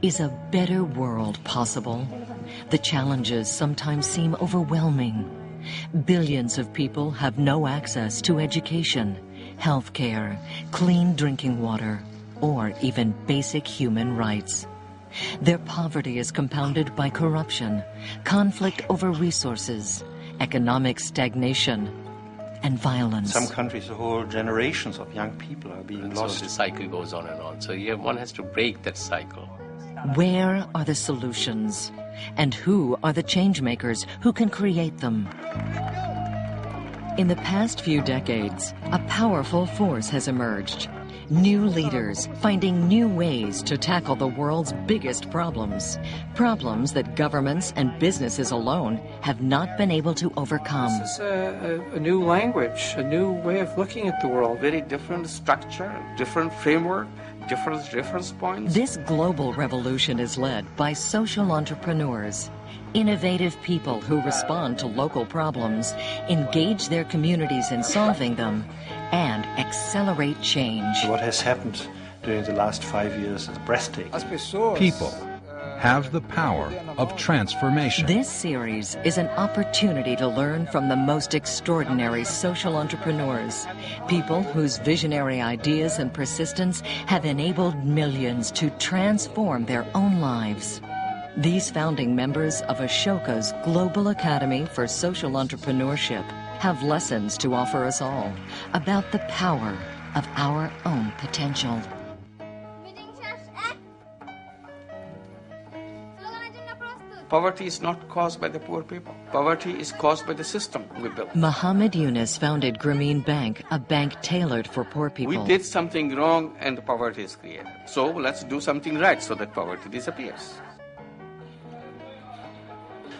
Is a better world possible? The challenges sometimes seem overwhelming. Billions of people have no access to education, health care, clean drinking water, or even basic human rights. Their poverty is compounded by corruption, conflict over resources, economic stagnation, and violence. Some countries, whole generations of young people are being lost. So the cycle goes on and on. So one has to break that cycle. Where are the solutions? And who are the changemakers who can create them? In the past few decades, a powerful force has emerged. New leaders finding new ways to tackle the world's biggest problems. Problems that governments and businesses alone have not been able to overcome. This is a new language, a new way of looking at the world. Very different structure, different framework, different reference points. This global revolution is led by social entrepreneurs, innovative people who respond to local problems, engage their communities in solving them, and accelerate change. What has happened during the last 5 years is breathtaking. People have the power of transformation. This series is an opportunity to learn from the most extraordinary social entrepreneurs, people whose visionary ideas and persistence have enabled millions to transform their own lives. These founding members of Ashoka's Global Academy for Social Entrepreneurship have lessons to offer us all about the power of our own potential. Poverty is not caused by the poor people. Poverty is caused by the system we built. Muhammad Yunus founded Grameen Bank, a bank tailored for poor people. We did something wrong and poverty is created. So let's do something right so that poverty disappears.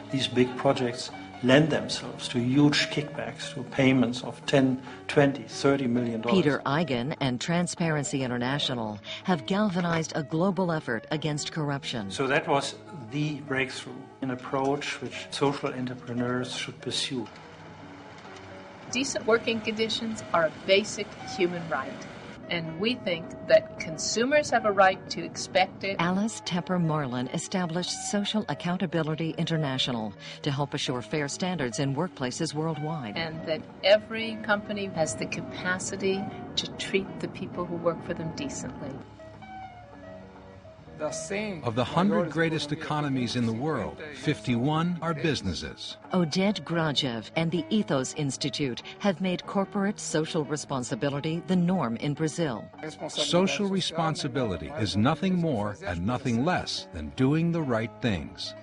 These big projects lend themselves to huge kickbacks, to payments of 10, 20, 30 million dollars. Peter Eigen and Transparency International have galvanized a global effort against corruption. So that was the breakthrough, an approach which social entrepreneurs should pursue. Decent working conditions are a basic human right, and we think that consumers have a right to expect it. Alice Tepper Marlin established Social Accountability International to help assure fair standards in workplaces worldwide. And that every company has the capacity to treat the people who work for them decently. Of the 100 greatest economies in the world, 51 are businesses. Oded Grajev and the Ethos Institute have made corporate social responsibility the norm in Brazil. Social responsibility is nothing more and nothing less than doing the right things.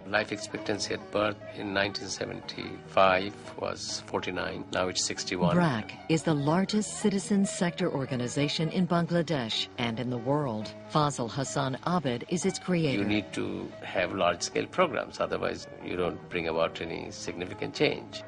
Life expectancy at birth in 1975 was 49. Now it's 61. BRAC is the largest citizen sector organization in Bangladesh and in the world. Fazil Hassan Abed is its creator. You need to have large-scale programs, otherwise you don't bring about any significant change.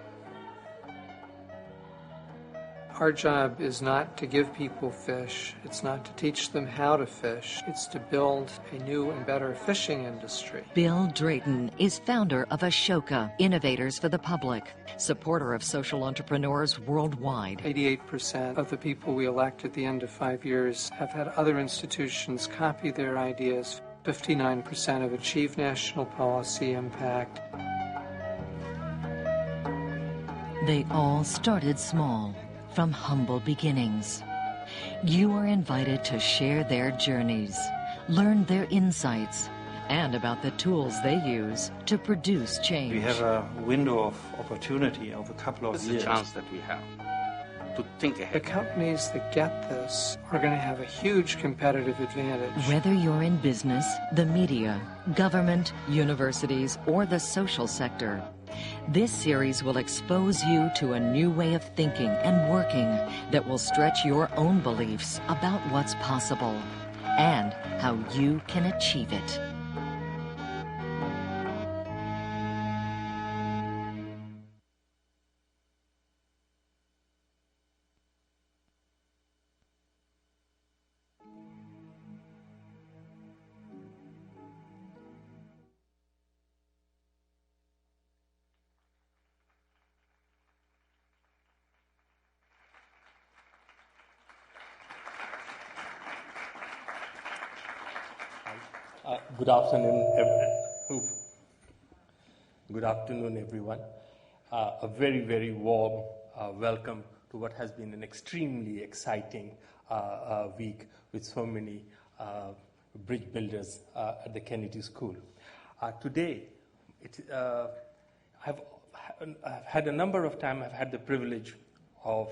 Our job is not to give people fish, it's not to teach them how to fish, it's to build a new and better fishing industry. Bill Drayton is founder of Ashoka, Innovators for the Public, supporter of social entrepreneurs worldwide. 88% of the people we elect at the end of 5 years have had other institutions copy their ideas. 59% have achieved national policy impact. They all started small, from humble beginnings. You are invited to share their journeys, learn their insights, and about the tools they use to produce change. We have a window of opportunity of a couple of This years. is a chance that we have to think The ahead. companies that get this are going to have a huge competitive advantage. Whether you're in business, the media, government, universities, or the social sector, this series will expose you to a new way of thinking and working that will stretch your own beliefs about what's possible and how you can achieve it. Good afternoon, everyone. Good afternoon, everyone. A very, very warm welcome to what has been an extremely exciting week with so many bridge builders at the Kennedy School. Today, I've had a number of times, I've had the privilege of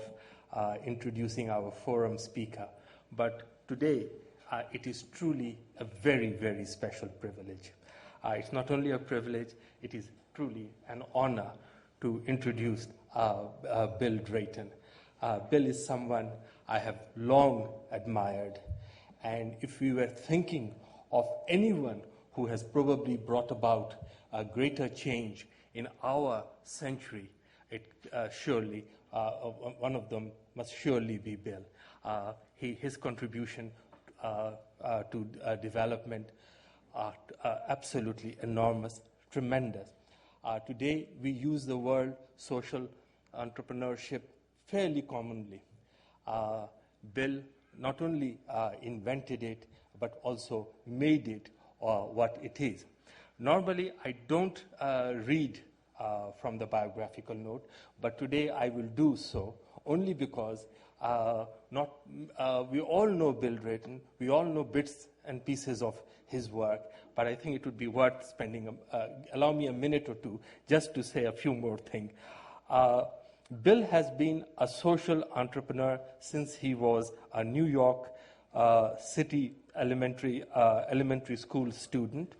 introducing our forum speaker, but today it is truly a very, very special privilege. It's not only a privilege, it is truly an honor to introduce Bill Drayton. Bill is someone I have long admired, and if we were thinking of anyone who has probably brought about a greater change in our century, surely one of them must surely be Bill. His contribution to development are absolutely enormous, tremendous. Today, we use the word social entrepreneurship fairly commonly. Bill not only invented it, but also made it what it is. Normally, I don't read from the biographical note, but today I will do so only because we all know Bill Drayton, we all know bits and pieces of his work, but I think it would be worth spending, allow me a minute or two just to say a few more things. Bill has been a social entrepreneur since he was a New York City elementary school student.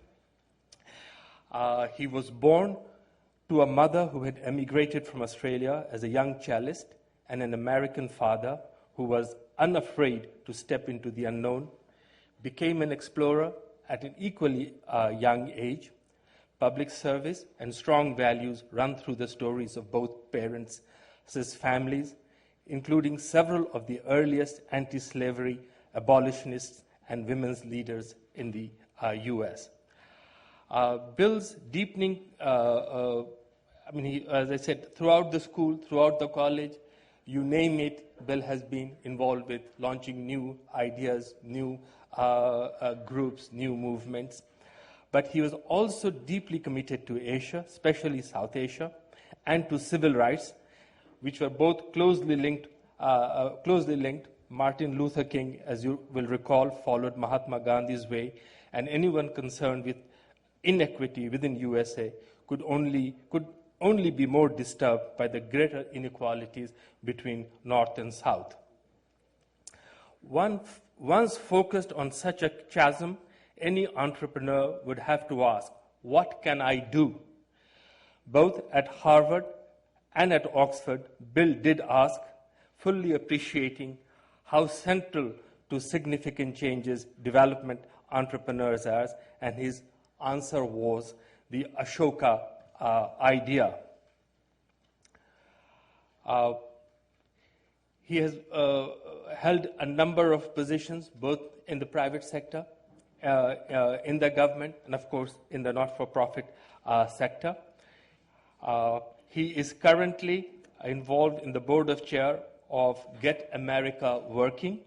He was born to a mother who had emigrated from Australia as a young cellist and an American father who was unafraid to step into the unknown, became an explorer at an equally young age. Public service and strong values run through the stories of both parents' families, including several of the earliest anti-slavery abolitionists and women's leaders in the U.S. Bill's deepening, as I said, throughout the school, throughout the college, you name it, Bill has been involved with launching new ideas, new groups, new movements. But he was also deeply committed to Asia, especially South Asia, and to civil rights, which were both closely linked. Martin Luther King, as you will recall, followed Mahatma Gandhi's way, and anyone concerned with inequity within USA could only be more disturbed by the greater inequalities between North and South. Once focused on such a chasm, any entrepreneur would have to ask, what can I do? Both at Harvard and at Oxford, Bill did ask, fully appreciating how central to significant changes development entrepreneurs are, and his answer was the Ashoka idea. He has held a number of positions, both in the private sector, in the government, and of course in the not-for-profit sector. He is currently involved in the board of chair of Get America Working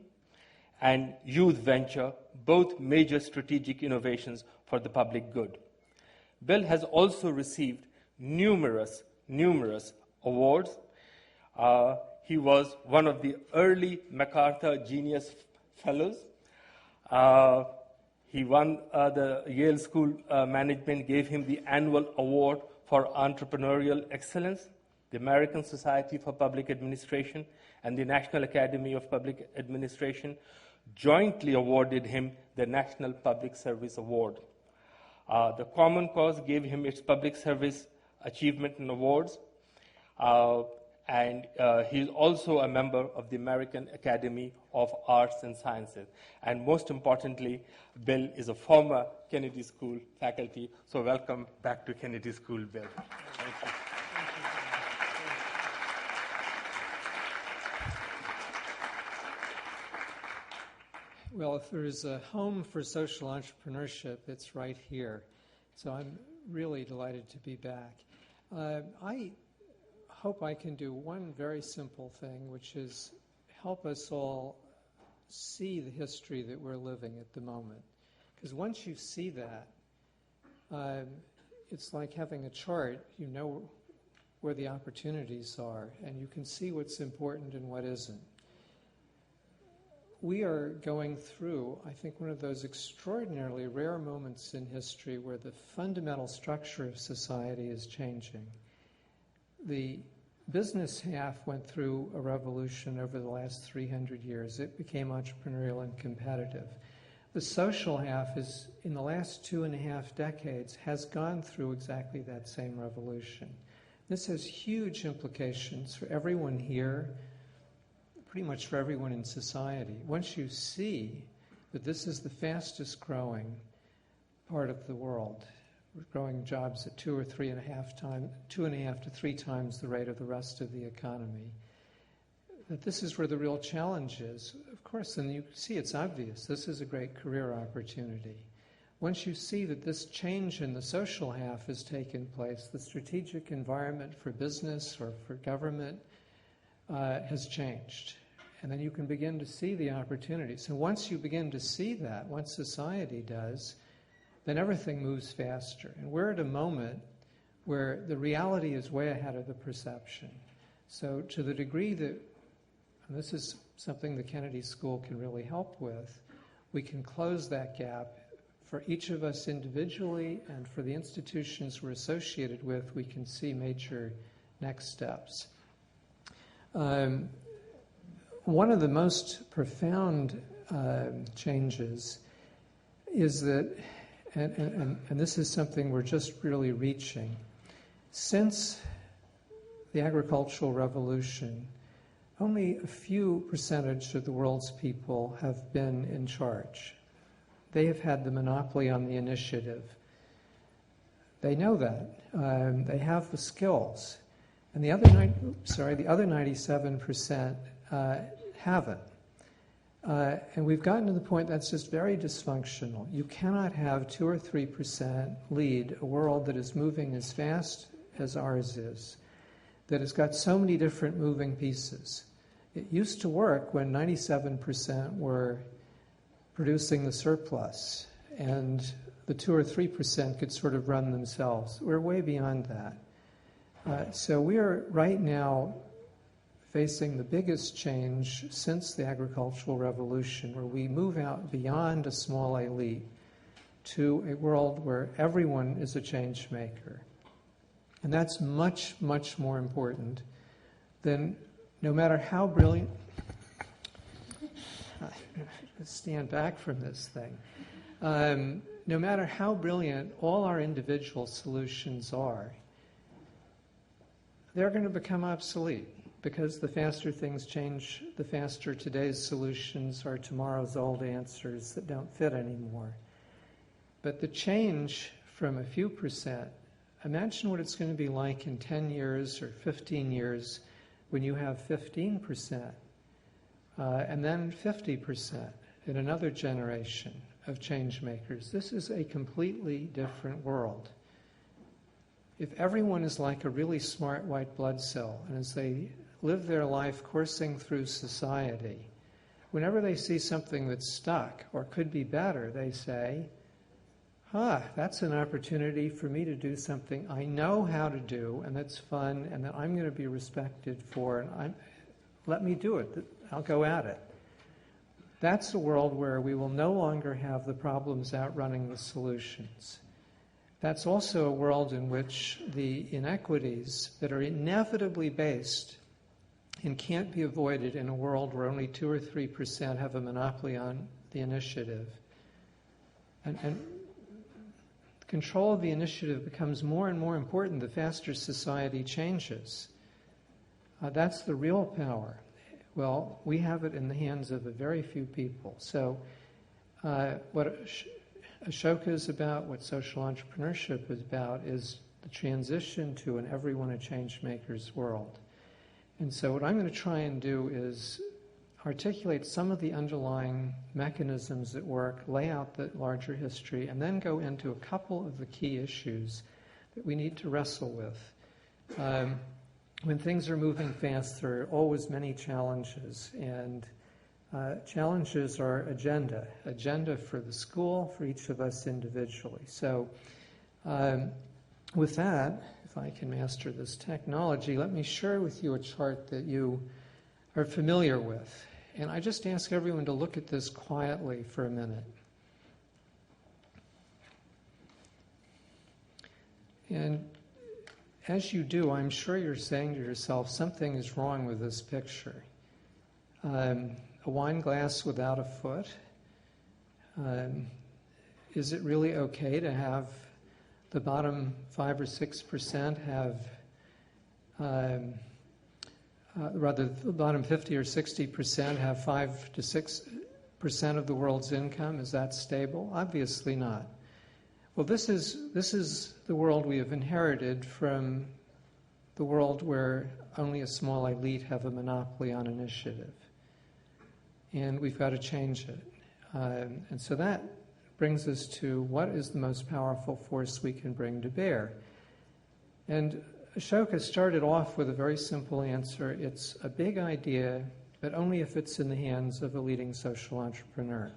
and Youth Venture, both major strategic innovations for the public good. Bill has also received numerous awards. He was one of the early MacArthur Genius Fellows. He won the Yale School Management, gave him the annual award for entrepreneurial excellence. The American Society for Public Administration and the National Academy of Public Administration jointly awarded him the National Public Service Award. The Common Cause gave him its Public Service Achievement and Awards, and he is also a member of the American Academy of Arts and Sciences. And most importantly, Bill is a former Kennedy School faculty, so welcome back to Kennedy School, Bill. Thank you. Well, if there is a home for social entrepreneurship, it's right here. So I'm really delighted to be back. I hope I can do one very simple thing, which is help us all see the history that we're living at the moment. Because once you see that, it's like having a chart. You know where the opportunities are, and you can see what's important and what isn't. We are going through, I think, one of those extraordinarily rare moments in history where the fundamental structure of society is changing. The business half went through a revolution over the last 300 years. It became entrepreneurial and competitive. The social half is, in the last 2.5 decades, has gone through exactly that same revolution. This has huge implications for everyone here, pretty much for everyone in society. Once you see that this is the fastest growing part of the world, we're growing jobs at 2.5 to 3 times the rate of the rest of the economy, that this is where the real challenge is. Of course, and you see it's obvious, this is a great career opportunity. Once you see that this change in the social half has taken place, the strategic environment for business or for government has changed. And then you can begin to see the opportunities. And once you begin to see that, once society does, then everything moves faster. And we're at a moment where the reality is way ahead of the perception. So to the degree that, and this is something the Kennedy School can really help with, we can close that gap for each of us individually, and for the institutions we're associated with, we can see major next steps. One of the most profound changes is that, and this is something we're just really reaching, since the agricultural revolution, only a few percentage of the world's people have been in charge. They have had the monopoly on the initiative. They know that. They have the skills. And the other 97% haven't. And we've gotten to the point that's just very dysfunctional. You cannot have 2 or 3% lead a world that is moving as fast as ours is, that has got so many different moving pieces. It used to work when 97% were producing the surplus, and the 2 or 3% could sort of run themselves. We're way beyond that. So we are right now facing the biggest change since the agricultural revolution, where we move out beyond a small elite to a world where everyone is a change maker. And that's much, much more important than, no matter how brilliant, stand back from this thing. No matter how brilliant all our individual solutions are, they're going to become obsolete, because the faster things change, the faster today's solutions are tomorrow's old answers that don't fit anymore. But the change from a few percent, imagine what it's going to be like in 10 years or 15 years when you have 15%, and then 50% in another generation of change makers. This is a completely different world. If everyone is like a really smart white blood cell, and as they live their life coursing through society, whenever they see something that's stuck or could be better, they say, that's an opportunity for me to do something I know how to do, and that's fun, and that I'm going to be respected for, and let me do it. I'll go at it. That's a world where we will no longer have the problems outrunning the solutions. That's also a world in which the inequities that are inevitably based and can't be avoided in a world where only 2 or 3% have a monopoly on the initiative. And control of the initiative becomes more and more important the faster society changes. That's the real power. Well, we have it in the hands of a very few people. So what Ashoka is about, what social entrepreneurship is about, is the transition to an everyone a change maker's world. And so what I'm going to try and do is articulate some of the underlying mechanisms at work, lay out the larger history, and then go into a couple of the key issues that we need to wrestle with. When things are moving fast, there are always many challenges, and Challenges are agenda for the school, for each of us individually. So with that, if I can master this technology, let me share with you a chart that you are familiar with. And I just ask everyone to look at this quietly for a minute. And as you do, I'm sure you're saying to yourself, something is wrong with this picture. A wine glass without a foot? Is it really okay to have the bottom 5 or 6% have, rather the bottom 50 or 60% have 5 to 6% of the world's income? Is that stable? Obviously not. Well, this is the world we have inherited from the world where only a small elite have a monopoly on initiative. And we've got to change it. And so that brings us to what is the most powerful force we can bring to bear. And Ashoka started off with a very simple answer. It's a big idea, but only if it's in the hands of a leading social entrepreneur.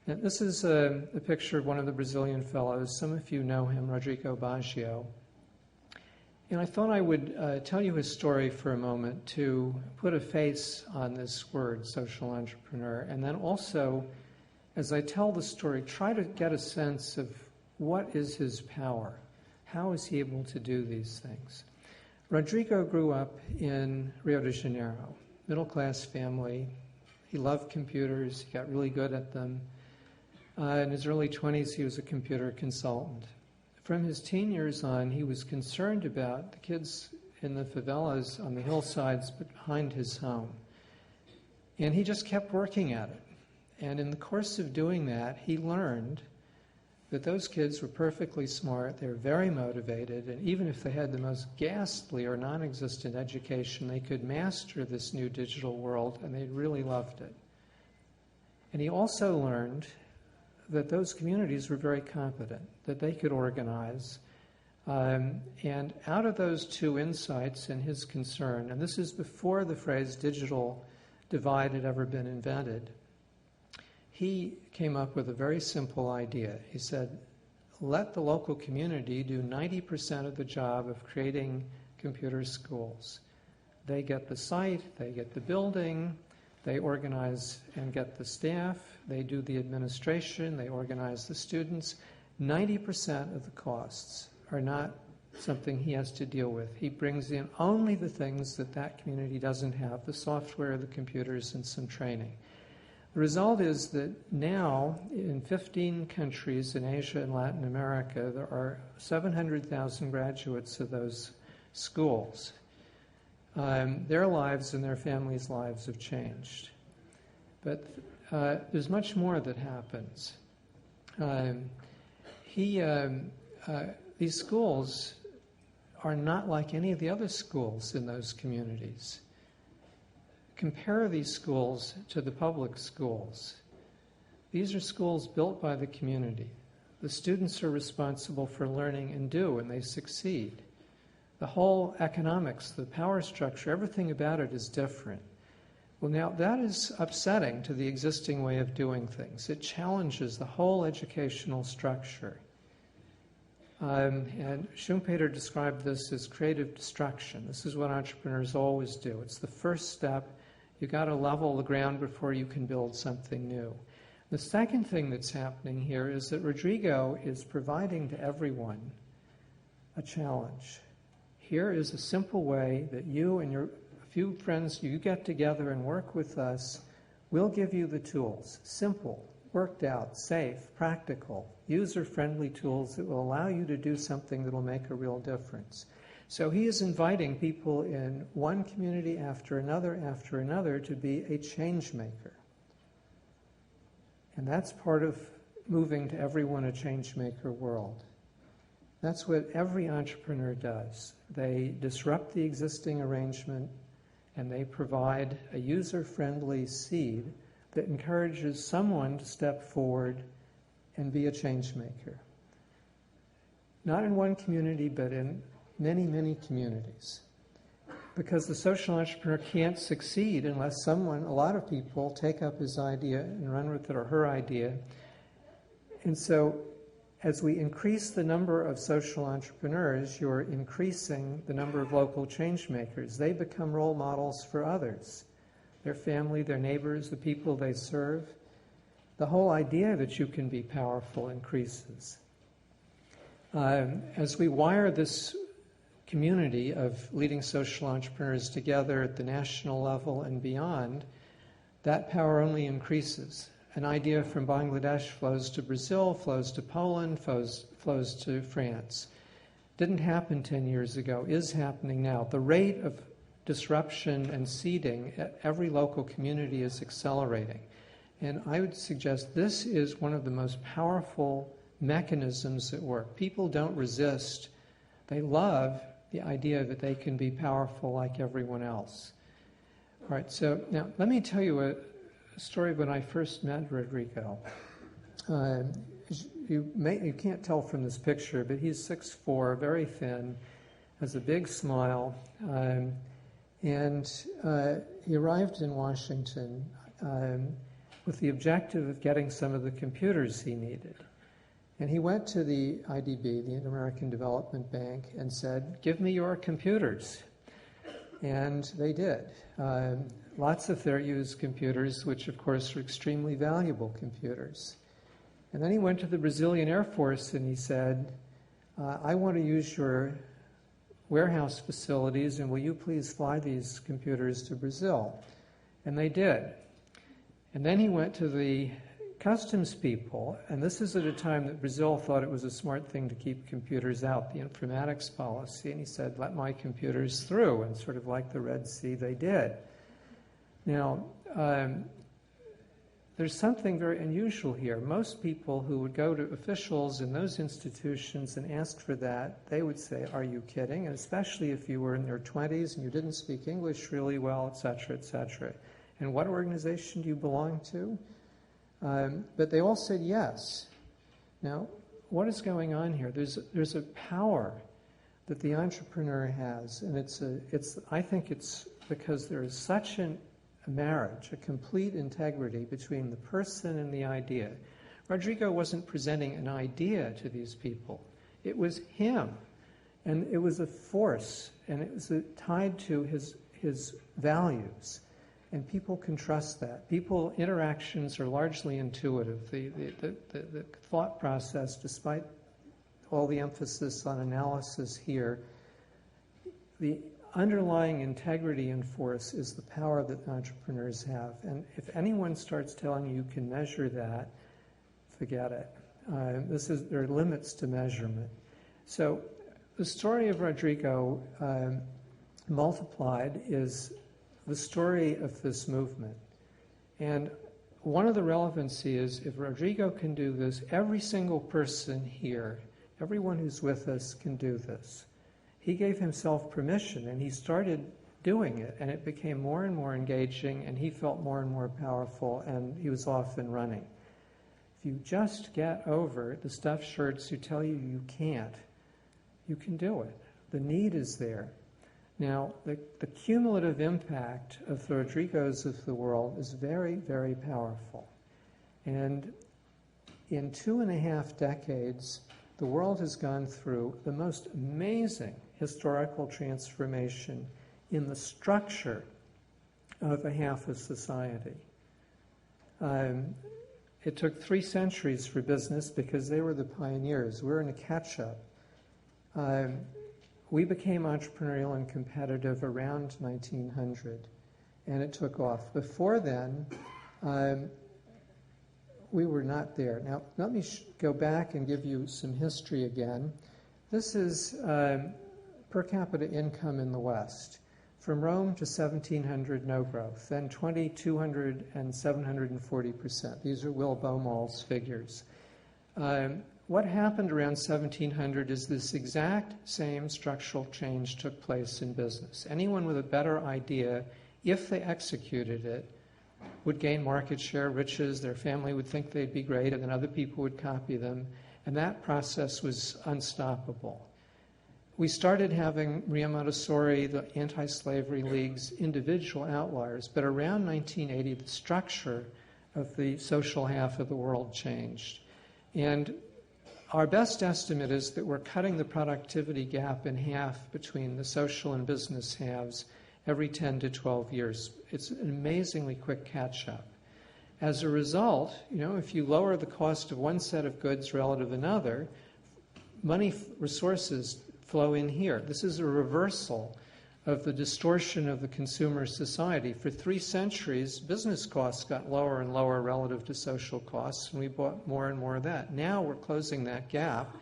And this is a picture of one of the Brazilian fellows. Some of you know him, Rodrigo Baggio. And I thought I would tell you his story for a moment to put a face on this word, social entrepreneur, and then also, as I tell the story, try to get a sense of what is his power. How is he able to do these things? Rodrigo grew up in Rio de Janeiro, middle-class family. He loved computers. He got really good at them. In his early 20s, he was a computer consultant. From his teen years on, he was concerned about the kids in the favelas on the hillsides behind his home. And he just kept working at it. And in the course of doing that, he learned that those kids were perfectly smart, they were very motivated, and even if they had the most ghastly or non-existent education, they could master this new digital world, and they really loved it. And he also learned that those communities were very competent, that they could organize. And out of those two insights and his concern, and this is before the phrase digital divide had ever been invented, he came up with a very simple idea. He said, let the local community do 90% of the job of creating computer schools. They get the site, they get the building, they organize and get the staff, they do the administration, they organize the students. 90% of the costs are not something he has to deal with. He brings in only the things that that community doesn't have, the software, the computers, and some training. The result is that now, in 15 countries in Asia and Latin America, there are 700,000 graduates of those schools. Their lives and their families' lives have changed. But there's much more that happens. These schools are not like any of the other schools in those communities. Compare these schools to the public schools. These are schools built by the community. The students are responsible for learning and do, and they succeed. The whole economics, the power structure, everything about it is different. Well, now that is upsetting to the existing way of doing things. It challenges the whole educational structure. And Schumpeter described this as creative destruction. This is what entrepreneurs always do. It's the first step. You've got to level the ground before you can build something new. The second thing that's happening here is that Rodrigo is providing to everyone a challenge. Here is a simple way that you and a few friends, you get together and work with us. We'll give you the tools. Simple, worked out, safe, practical, user-friendly tools that will allow you to do something that will make a real difference. So he is inviting people in one community after another to be a change maker. And that's part of moving to everyone a change maker world. That's what every entrepreneur does. They disrupt the existing arrangement and they provide a user-friendly seed that encourages someone to step forward and be a change maker. Not in one community, but in many, many communities. because the social entrepreneur can't succeed unless a lot of people take up his idea and run with it, or her idea. And so as we increase the number of social entrepreneurs, you're increasing the number of local change makers. They become role models for others, their family, their neighbors, the people they serve. The whole idea that you can be powerful increases. As we wire this community of leading social entrepreneurs together at the national level and beyond, that power only increases. An idea from Bangladesh flows to Brazil, flows to Poland, flows to France. Didn't happen 10 years ago, is happening now. The rate of disruption and seeding at every local community is accelerating. And I would suggest this is one of the most powerful mechanisms at work. People don't resist. They love the idea that they can be powerful like everyone else. All right, so now let me tell you a story when I first met Rodrigo. You can't tell from this picture, but he's 6'4", very thin, has a big smile, and he arrived in Washington with the objective of getting some of the computers he needed. And he went to the IDB, the American Development Bank, and said, "Give me your computers." And they did. Lots of their used computers, which of course are extremely valuable computers. And then he went to the Brazilian Air Force and he said, "I want to use your warehouse facilities, and will you please fly these computers to Brazil?" And they did. And then he went to the customs people, and this is at a time that Brazil thought it was a smart thing to keep computers out, the informatics policy, and he said, "Let my computers through," and sort of like the Red Sea, they did. Now, there's something very unusual here. Most people who would go to officials in those institutions and ask for that, they would say, "Are you kidding?" And especially if you were in your 20s and you didn't speak English really well, et cetera, et cetera. And what organization do you belong to? But they all said yes. Now, what is going on here? There's a power that the entrepreneur has, and I think it's because there is such a marriage, a complete integrity between the person and the idea. Rodrigo wasn't presenting an idea to these people. It was him, and it was a force, and it was tied to his values. And people can trust that. Interactions are largely intuitive. The thought process, despite all the emphasis on analysis here, the underlying integrity and force is the power that entrepreneurs have. And if anyone starts telling you can measure that, forget it. There are limits to measurement. So the story of Rodrigo multiplied is the story of this movement. And one of the relevancy is if Rodrigo can do this, every single person here, everyone who's with us can do this. He gave himself permission and he started doing it, and it became more and more engaging, and he felt more and more powerful, and he was off and running. If you just get over the stuffed shirts who tell you you can't, you can do it. The need is there. Now, the cumulative impact of the Rodrigos of the world is very, very powerful. And in 2.5 decades, the world has gone through the most amazing historical transformation in the structure of a half a society. It took 3 centuries for business because they were the pioneers. We're in a catch-up. We became entrepreneurial and competitive around 1900, and it took off. Before then, we were not there. Now, let me go back and give you some history again. This is per capita income in the West. From Rome to 1700, no growth. Then 200 and 740%. These are Will Baumol's figures. What happened around 1700 is this exact same structural change took place in business. Anyone with a better idea, if they executed it, would gain market share, riches, their family would think they'd be great, and then other people would copy them, and that process was unstoppable. we started having Maria Montessori, the anti-slavery leagues, individual outliers, but around 1980, the structure of the social half of the world changed. And our best estimate is that we're cutting the productivity gap in half between the social and business halves every 10 to 12 years. It's an amazingly quick catch-up. As a result, if you lower the cost of one set of goods relative to another, money resources flow in here. This is a reversal of the distortion of the consumer society. For 3 centuries, business costs got lower and lower relative to social costs, and we bought more and more of that. Now we're closing that gap,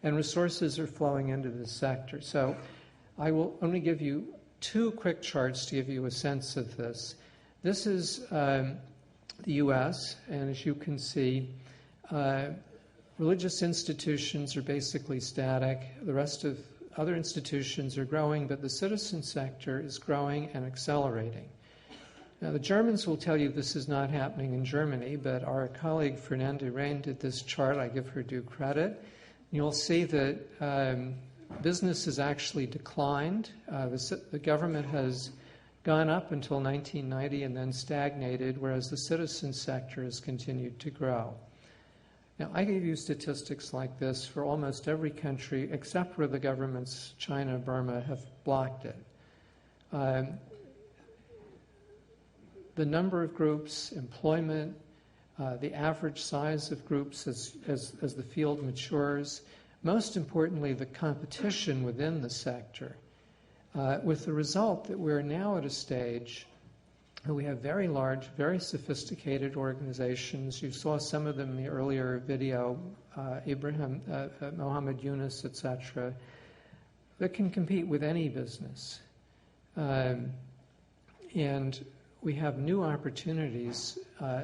and resources are flowing into this sector. So I will only give you 2 quick charts to give you a sense of this. This is the U.S., and as you can see, religious institutions are basically static. The rest of other institutions are growing, but the citizen sector is growing and accelerating. Now, the Germans will tell you this is not happening in Germany, but our colleague Fernanda Rein did this chart. I give her due credit. You'll see that business has actually declined. The government has gone up until 1990 and then stagnated, whereas the citizen sector has continued to grow. Now, I give you statistics like this for almost every country except where the governments, China, Burma, have blocked it. The number of groups, employment, the average size of groups as the field matures, most importantly, the competition within the sector, with the result that we're now at a stage where we have very large, very sophisticated organizations. You saw some of them in the earlier video, Mohammed Yunus, etc., that can compete with any business. And we have new opportunities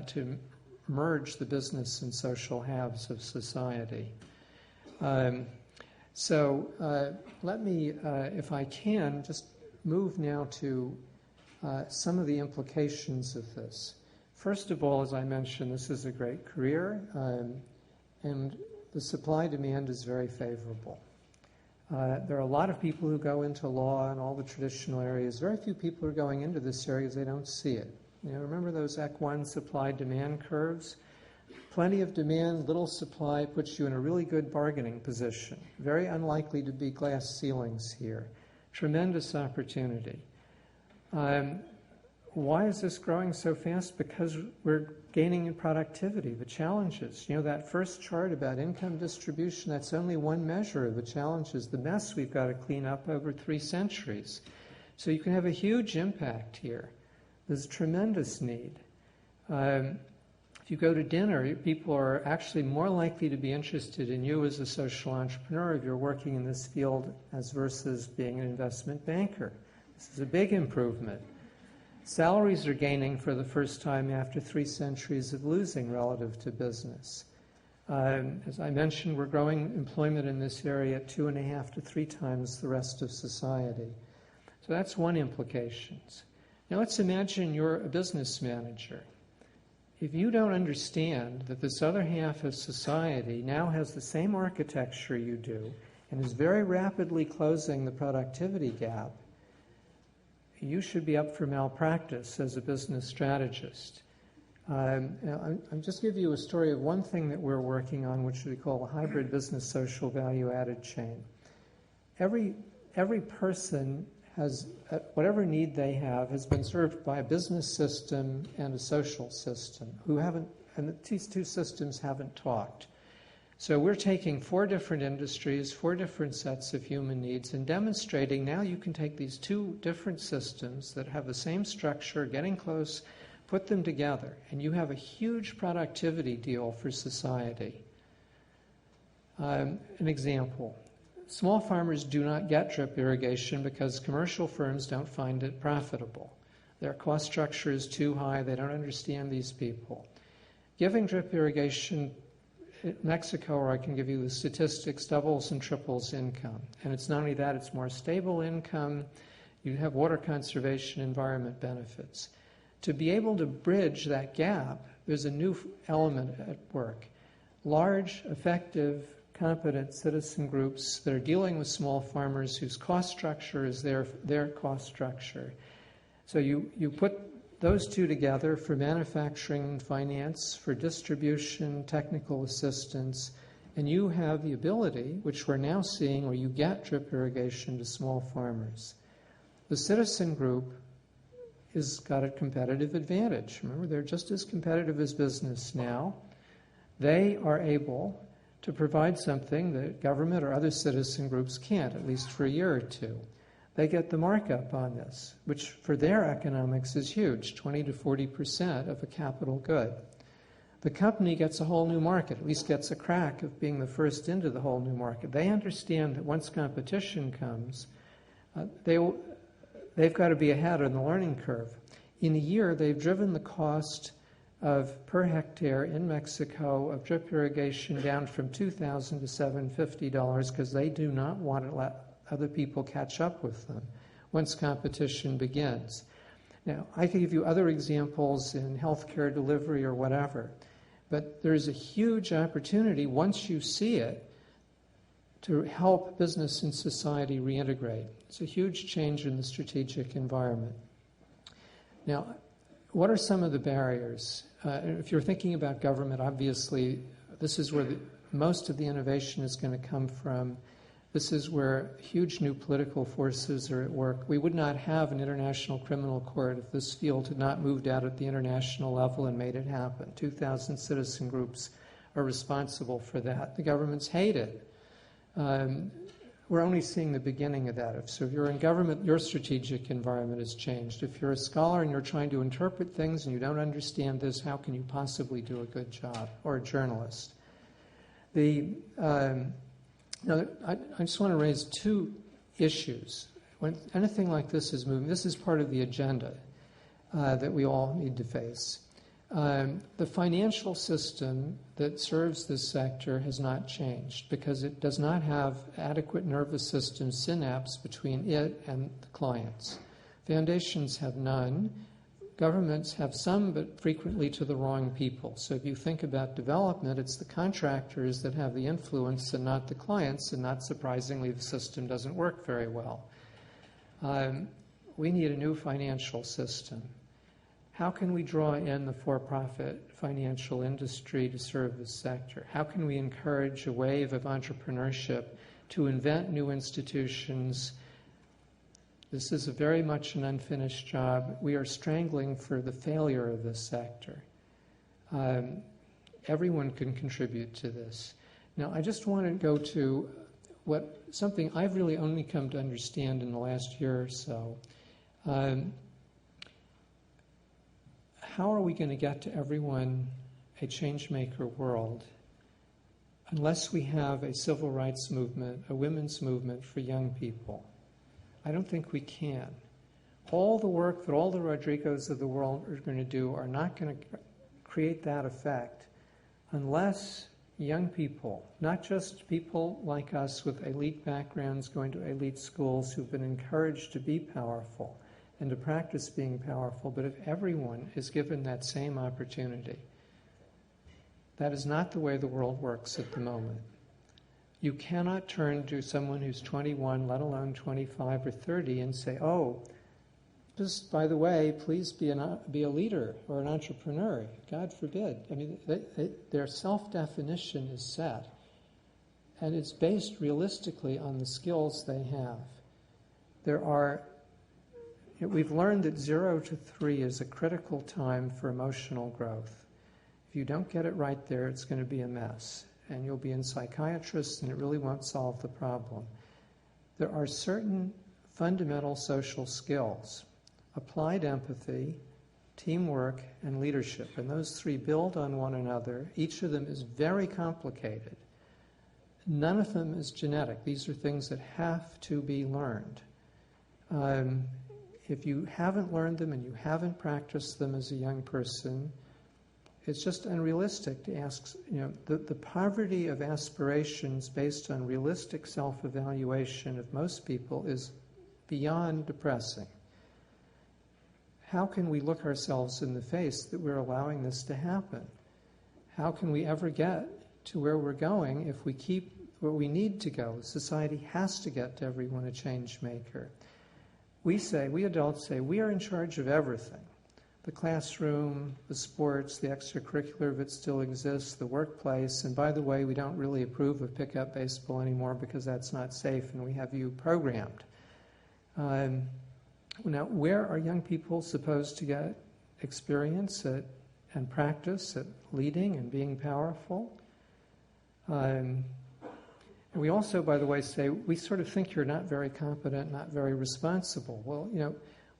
to merge the business and social halves of society. So let me, if I can, just move now to some of the implications of this. First of all, as I mentioned, this is a great career, and the supply-demand is very favorable. There are a lot of people who go into law and all the traditional areas. Very few people are going into this area because they don't see it. Remember those Ec1 supply-demand curves? Plenty of demand, little supply puts you in a really good bargaining position. Very unlikely to be glass ceilings here. Tremendous opportunity. Why is this growing so fast? Because we're gaining in productivity. The challenges, that first chart about income distribution, that's only one measure of the challenges, the mess we've got to clean up over 3 centuries. So you can have a huge impact here. There's a tremendous need. If you go to dinner, people are actually more likely to be interested in you as a social entrepreneur if you're working in this field as versus being an investment banker. This is a big improvement. Salaries are gaining for the first time after 3 centuries of losing relative to business. As I mentioned, we're growing employment in this area at 2.5 to 3 times the rest of society. So that's one implication. Now let's imagine you're a business manager. If you don't understand that this other half of society now has the same architecture you do and is very rapidly closing the productivity gap, you should be up for malpractice as a business strategist. I'll just give you a story of one thing that we're working on, which we call a hybrid business social value-added chain. Every person has, whatever need they have, has been served by a business system and a social system and these 2 systems haven't talked. So we're taking 4 different industries, 4 different sets of human needs, and demonstrating now you can take these 2 different systems that have the same structure, getting close, put them together, and you have a huge productivity deal for society. An example. Small farmers do not get drip irrigation because commercial firms don't find it profitable. Their cost structure is too high. They don't understand these people. Giving drip irrigation in Mexico, or I can give you the statistics, doubles and triples income. And it's not only that, it's more stable income. You have water conservation, environment benefits. To be able to bridge that gap, there's a new element at work. Large, effective competent citizen groups that are dealing with small farmers whose cost structure is their cost structure. So you put those two together for manufacturing and finance, for distribution, technical assistance, and you have the ability, which we're now seeing, where you get drip irrigation to small farmers. The citizen group has got a competitive advantage. Remember, they're just as competitive as business now. They are able to provide something that government or other citizen groups can't, at least for a year or two. They get the markup on this, which for their economics is huge, 20 to 40% of a capital good. The company gets a whole new market, at least gets a crack of being the first into the whole new market. They understand that once competition comes, they've got to be ahead on the learning curve. In a year, they've driven the cost of per hectare in Mexico of drip irrigation down from $2,000 to $750 because they do not want to let other people catch up with them once competition begins. Now, I can give you other examples in healthcare delivery or whatever, but there's a huge opportunity once you see it to help business and society reintegrate. It's a huge change in the strategic environment. Now, what are some of the barriers? If you're thinking about government, obviously, this is where most of the innovation is going to come from. This is where huge new political forces are at work. We would not have an international criminal court if this field had not moved out at the international level and made it happen. 2,000 citizen groups are responsible for that. The governments hate it. We're only seeing the beginning of that. So if you're in government, your strategic environment has changed. If you're a scholar and you're trying to interpret things and you don't understand this, how can you possibly do a good job? Or a journalist. Now, I just want to raise two issues. When anything like this is moving, this is part of the agenda that we all need to face. The financial system that serves this sector has not changed because it does not have adequate nervous system synapse between it and the clients. Foundations have none. Governments have some, but frequently to the wrong people. So if you think about development, it's the contractors that have the influence and not the clients, and not surprisingly, the system doesn't work very well. We need a new financial system. How can we draw in the for-profit financial industry to serve this sector? How can we encourage a wave of entrepreneurship to invent new institutions? This is very much an unfinished job. We are strangling for the failure of this sector. Everyone can contribute to this. Now, I just want to go to something I've really only come to understand in the last year or so. How are we going to get to everyone a changemaker world unless we have a civil rights movement, a women's movement for young people? I don't think we can. All the work that all the Rodrigos of the world are going to do are not going to create that effect unless young people, not just people like us with elite backgrounds going to elite schools who've been encouraged to be powerful and to practice being powerful, but if everyone is given that same opportunity. That is not the way the world works at the moment. You cannot turn to someone who's 21, let alone 25 or 30, and say, oh, just by the way, please be a leader or an entrepreneur. God forbid. I mean, their self-definition is set, and it's based realistically on the skills they have. We've learned that 0 to 3 is a critical time for emotional growth. If you don't get it right there, it's going to be a mess. And you'll be in psychiatrists, and it really won't solve the problem. There are certain fundamental social skills, applied empathy, teamwork, and leadership. And those three build on one another. Each of them is very complicated. None of them is genetic. These are things that have to be learned. If you haven't learned them and you haven't practiced them as a young person, it's just unrealistic to ask, the poverty of aspirations based on realistic self-evaluation of most people is beyond depressing. How can we look ourselves in the face that we're allowing this to happen? How can we ever get to where we're going if we keep where we need to go. Society has to get to everyone a change maker. We adults say, we are in charge of everything. The classroom, the sports, the extracurricular if it still exists, the workplace, and by the way, we don't really approve of pickup baseball anymore because that's not safe and we have you programmed. Now, where are young people supposed to get experience and practice at leading and being powerful? And we also, by the way, say, we sort of think you're not very competent, not very responsible. Well,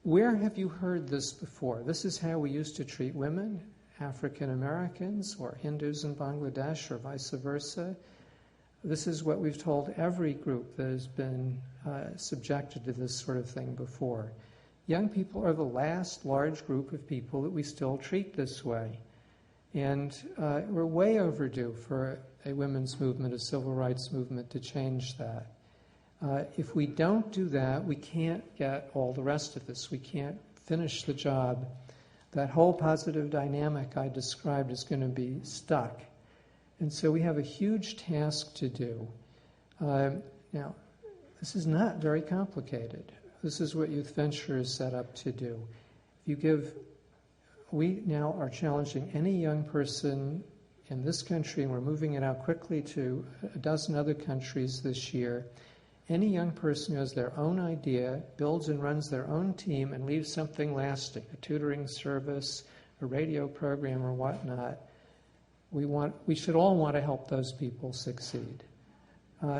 where have you heard this before? This is how we used to treat women, African Americans, or Hindus in Bangladesh, or vice versa. This is what we've told every group that has been subjected to this sort of thing before. Young people are the last large group of people that we still treat this way. And we're way overdue for a women's movement, a civil rights movement, to change that. If we don't do that, we can't get all the rest of this. We can't finish the job. That whole positive dynamic I described is going to be stuck. And so we have a huge task to do. Now, this is not very complicated. This is what Youth Venture is set up to do. We now are challenging any young person in this country, and we're moving it out quickly to a dozen other countries this year. Any young person who has their own idea, builds and runs their own team, and leaves something lasting, a tutoring service, a radio program, or whatnot, we should all want to help those people succeed.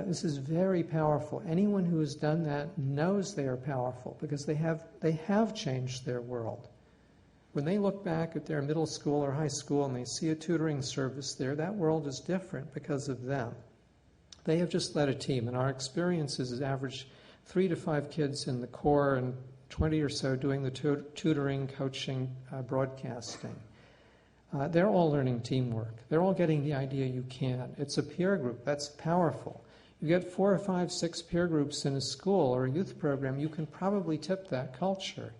This is very powerful. Anyone who has done that knows they are powerful because they have changed their world. When they look back at their middle school or high school and they see a tutoring service there, that world is different because of them. They have just led a team, and our experiences is average 3 to 5 kids in the core and 20 or so doing the tutoring, coaching, broadcasting. They're all learning teamwork. They're all getting the idea you can. It's a peer group. That's powerful. You get 4 or 5, 6 peer groups in a school or a youth program, you can probably tip that culture.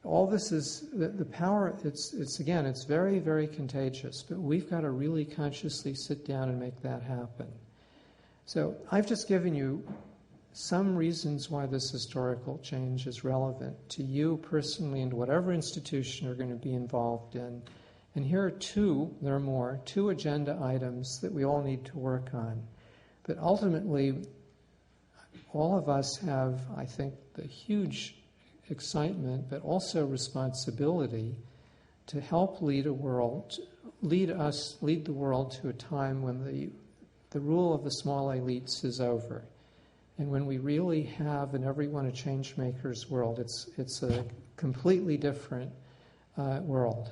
All this is, the power, it's very, very contagious, but we've got to really consciously sit down and make that happen. So I've just given you some reasons why this historical change is relevant to you personally and whatever institution you're going to be involved in. And here are there are more, 2 agenda items that we all need to work on. But ultimately, all of us have, I think, the huge excitement, but also responsibility to help lead the world to a time when the rule of the small elites is over. And when we really have in everyone a changemaker's world, it's a completely different world.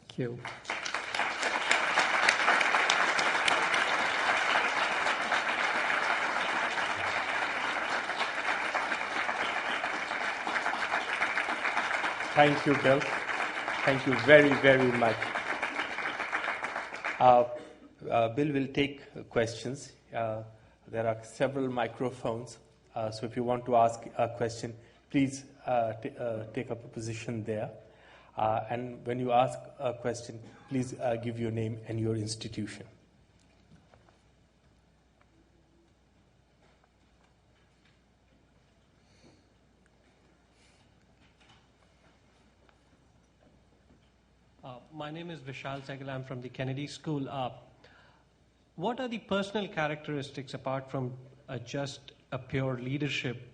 Thank you. Thank you, Bill. Thank you very, very much. Bill will take questions. There are several microphones, so if you want to ask a question, please take up a position there. And when you ask a question, please give your name and your institution. My name is Vishal Sehgal. I'm from the Kennedy School. What are the personal characteristics, apart from just a pure leadership,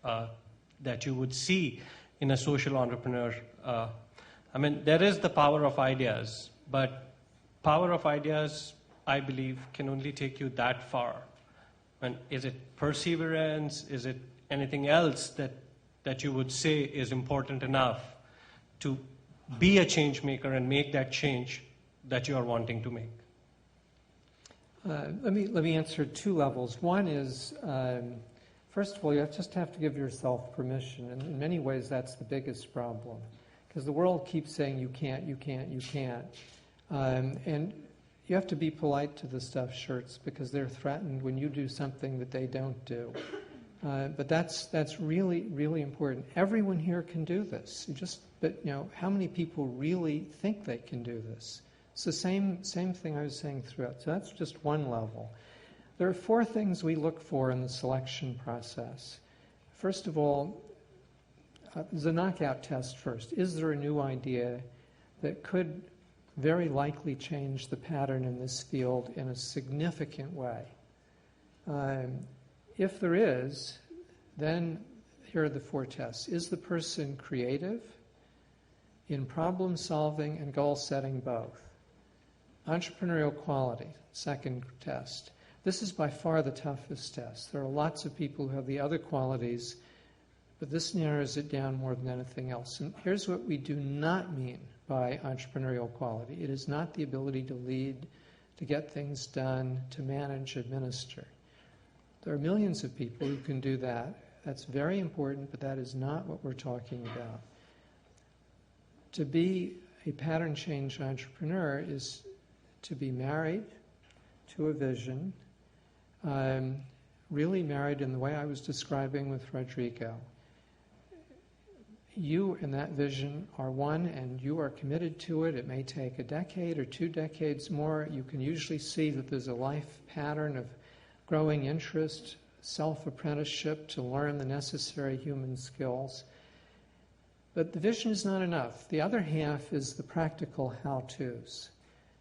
that you would see in a social entrepreneur? There is the power of ideas, but power of ideas, I believe, can only take you that far. And is it perseverance? Is it anything else that you would say is important enough to be a change maker and make that change that you are wanting to make? Let me answer 2 levels. One is, first of all, you just have to give yourself permission. And in many ways, that's the biggest problem. Because the world keeps saying, you can't, you can't, you can't. And you have to be polite to the stuffed shirts because they're threatened when you do something that they don't do. But that's really, really important. Everyone here can do this. But how many people really think they can do this? It's the same thing I was saying throughout. So that's just one level. There are 4 things we look for in the selection process. First of all, the knockout test first. Is there a new idea that could very likely change the pattern in this field in a significant way? If there is, then here are the 4 tests. Is the person creative in problem solving and goal setting both? Entrepreneurial quality, second test. This is by far the toughest test. There are lots of people who have the other qualities, but this narrows it down more than anything else. And here's what we do not mean by entrepreneurial quality. It is not the ability to lead, to get things done, to manage, administer. There are millions of people who can do that. That's very important, but that is not what we're talking about. To be a pattern change entrepreneur is to be married to a vision, really married in the way I was describing with Rodrigo. You and that vision are one, and you are committed to it. It may take a decade or 2 decades more. You can usually see that there's a life pattern of growing interest, self-apprenticeship to learn the necessary human skills. But the vision is not enough. The other half is the practical how-tos.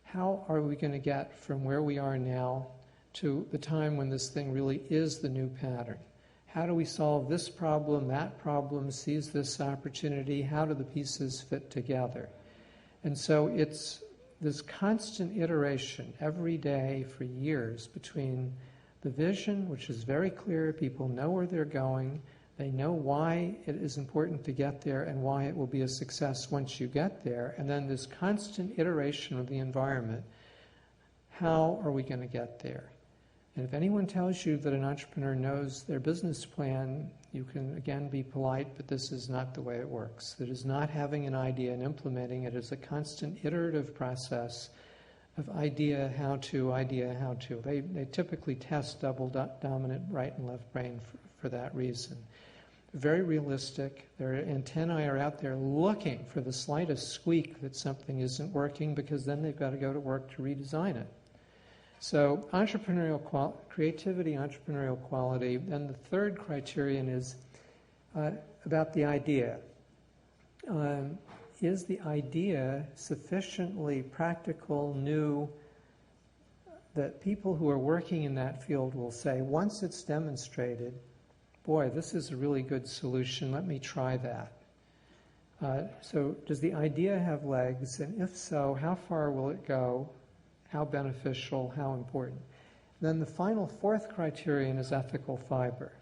How are we going to get from where we are now to the time when this thing really is the new pattern? How do we solve this problem, that problem, seize this opportunity? How do the pieces fit together? And so it's this constant iteration every day for years between the vision, which is very clear, people know where they're going, they know why it is important to get there and why it will be a success once you get there, and then this constant iteration of the environment. How are we going to get there? And if anyone tells you that an entrepreneur knows their business plan, you can again be polite, but this is not the way it works. It is not having an idea and implementing it. It's a constant iterative process of idea, how to, idea, how to. They typically test double dominant right and left brain for that reason. Very realistic. Their antennae are out there looking for the slightest squeak that something isn't working, because then they've got to go to work to redesign it. So entrepreneurial creativity, entrepreneurial quality. Then the third criterion is about the idea. Is the idea sufficiently practical, new, that people who are working in that field will say, once it's demonstrated, boy, this is a really good solution, let me try that. So does the idea have legs? And if so, how far will it go? How beneficial? How important? Then the final 4th criterion is ethical fiber.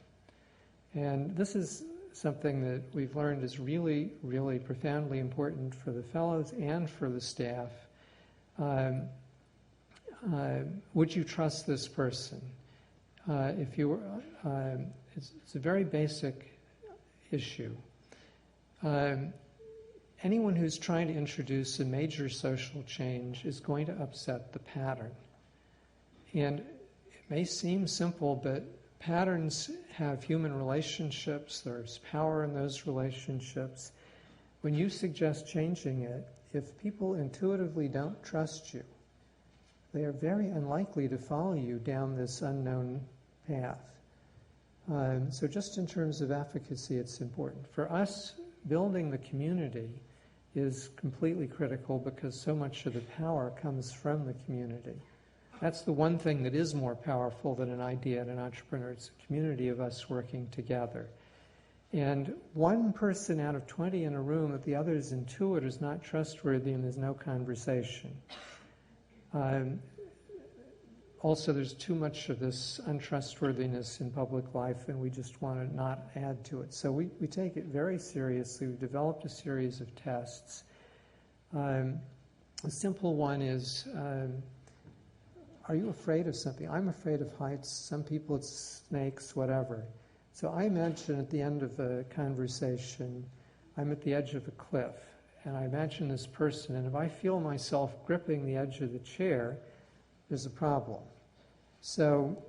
And this is something that we've learned is really, really profoundly important for the fellows and for the staff. Would you trust this person? If you, it's a very basic issue. Anyone who's trying to introduce a major social change is going to upset the pattern. And it may seem simple, but patterns have human relationships. There's power in those relationships. When you suggest changing it, if people intuitively don't trust you, they are very unlikely to follow you down this unknown path. So just in terms of efficacy, it's important. For us, building the community is completely critical, because so much of the power comes from the community. That's the one thing that is more powerful than an idea and an entrepreneur. It's a community of us working together. And one person out of 20 in a room, if the others intuit is not trustworthy, and there's no conversation. Also, there's too much of this untrustworthiness in public life, and we just want to not add to it. So we take it very seriously. We've developed a series of tests. A simple one is, are you afraid of something? I'm afraid of heights. Some people it's snakes, whatever. So I imagine at the end of a conversation, I'm at the edge of a cliff, and I imagine this person, and if I feel myself gripping the edge of the chair, there's a problem. So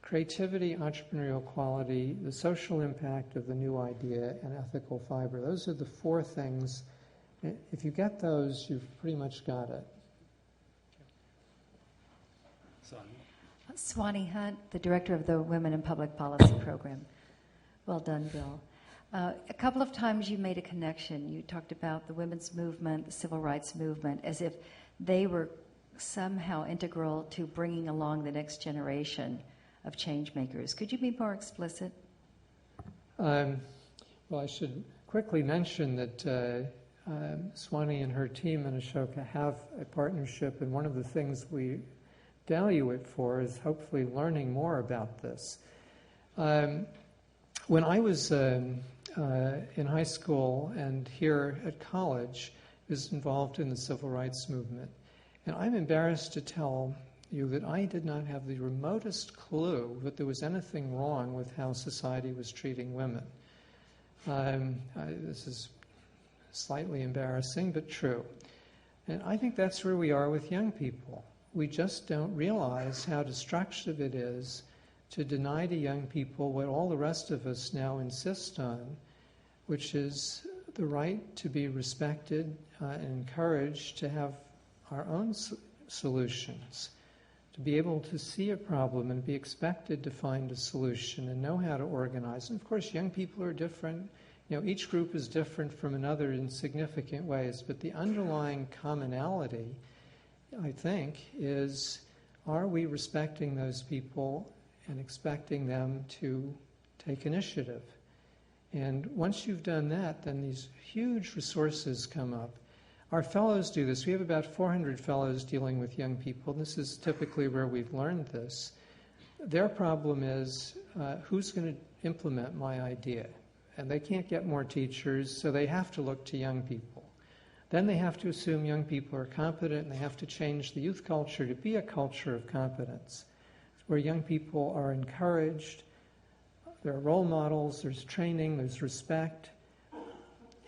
creativity, entrepreneurial quality, the social impact of the new idea, and ethical fiber. Those are the 4 things. If you get those, you've pretty much got it. Swanee Hunt, the director of the Women in Public Policy program. Well done, Bill. A couple of times you made a connection. You talked about the women's movement, the civil rights movement, as if they were somehow integral to bringing along the next generation of change makers. Could you be more explicit? Well, I should quickly mention that Swanee and her team in Ashoka have a partnership, and one of the things we value it for is hopefully learning more about this. When I was in high school and here at college, I was involved in the civil rights movement. And I'm embarrassed to tell you that I did not have the remotest clue that there was anything wrong with how society was treating women. This is slightly embarrassing, but true. And I think that's where we are with young people. We just don't realize how destructive it is to deny to young people what all the rest of us now insist on, which is the right to be respected and encouraged to have our own solutions, to be able to see a problem and be expected to find a solution and know how to organize. And of course, young people are different. You know, each group is different from another in significant ways, but the underlying commonality, I think, is, are we respecting those people and expecting them to take initiative? And once you've done that, then these huge resources come up. Our fellows do this. We have about 400 fellows dealing with young people. This is typically where we've learned this. Their problem is, who's going to implement my idea? And they can't get more teachers, so they have to look to young people. Then they have to assume young people are competent, and they have to change the youth culture to be a culture of competence, where young people are encouraged, there are role models, there's training, there's respect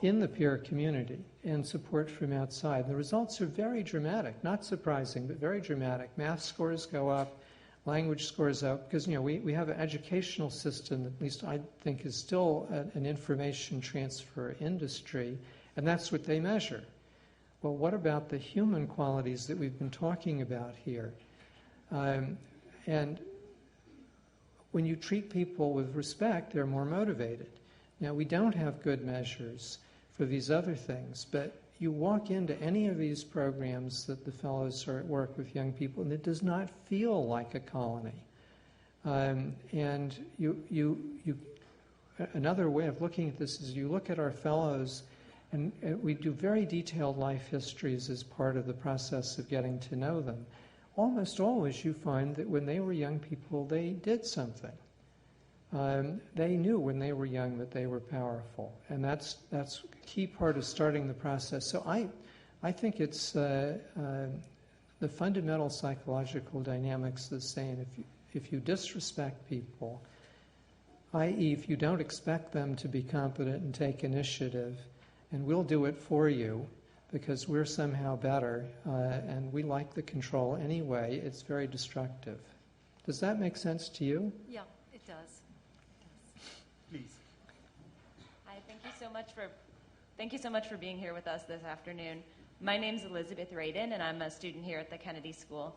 in the peer community, and support from outside. The results are very dramatic, not surprising, but very dramatic. Math scores go up, language scores up, because we have an educational system that, at least I think, is still an information transfer industry, and that's what they measure. Well, what about the human qualities that we've been talking about here? And when you treat people with respect, they're more motivated. Now, we don't have good measures for these other things, but you walk into any of these programs that the fellows are at work with young people, and it does not feel like a colony. And another way of looking at this is you look at our fellows, and we do very detailed life histories as part of the process of getting to know them. Almost always you find that when they were young people, they did something. They knew when they were young that they were powerful, and that's a key part of starting the process. So I think it's the fundamental psychological dynamics the same. If you disrespect people, i.e. if you don't expect them to be competent and take initiative, and we'll do it for you because we're somehow better, and we like the control anyway, it's very destructive. Does that make sense to you? Yeah, it does. Please. Hi, thank you so much for being here with us this afternoon. My name's Elizabeth Radin, and I'm a student here at the Kennedy School.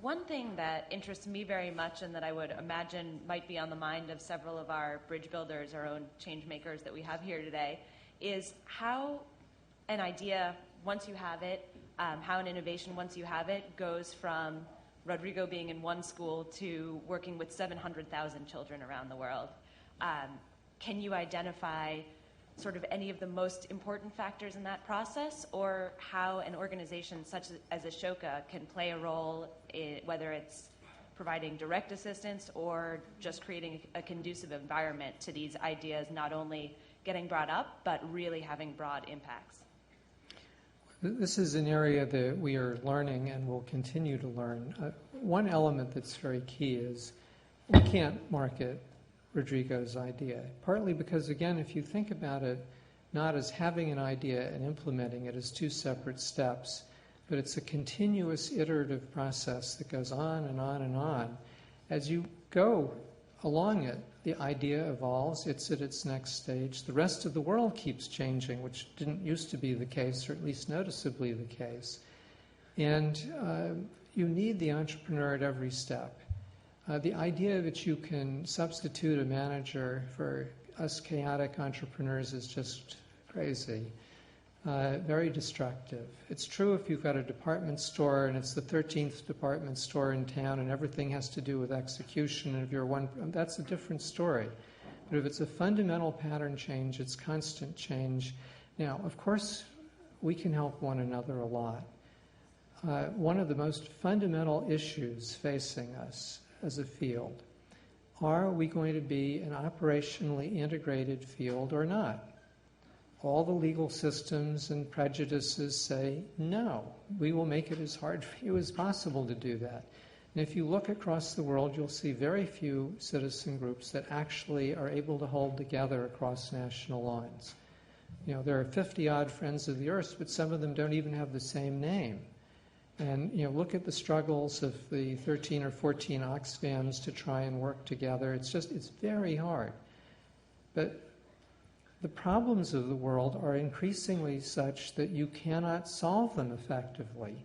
One thing that interests me very much, and that I would imagine might be on the mind of several of our bridge builders, our own change makers that we have here today, is how an idea, once you have it, how an innovation, once you have it, goes from Rodrigo being in one school to working with 700,000 children around the world. Can you identify sort of any of the most important factors in that process, or how an organization such as Ashoka can play a role, whether it's providing direct assistance or just creating a conducive environment to these ideas not only getting brought up, but really having broad impacts? This is an area that we are learning and will continue to learn. One element that's very key is we can't market Rodrigo's idea, partly because, again, if you think about it not as having an idea and implementing it as two separate steps, but it's a continuous iterative process that goes on and on and on. As you go along it, the idea evolves, it's at its next stage. The rest of the world keeps changing, which didn't used to be the case, or at least noticeably the case. And you need the entrepreneur at every step. The idea that you can substitute a manager for us chaotic entrepreneurs is just crazy, very destructive. It's true if you've got a department store and it's the 13th department store in town and everything has to do with execution, and if you're one, that's a different story. But if it's a fundamental pattern change, it's constant change. Now, of course, we can help one another a lot. One of the most fundamental issues facing us as a field, are we going to be an operationally integrated field or not? All the legal systems and prejudices say, no, we will make it as hard for you as possible to do that. And if you look across the world, you'll see very few citizen groups that actually are able to hold together across national lines. You know, there are 50-odd Friends of the Earth, but some of them don't even have the same name. And, you know, look at the struggles of the 13 or 14 Oxfams to try and work together. It's very hard. But the problems of the world are increasingly such that you cannot solve them effectively,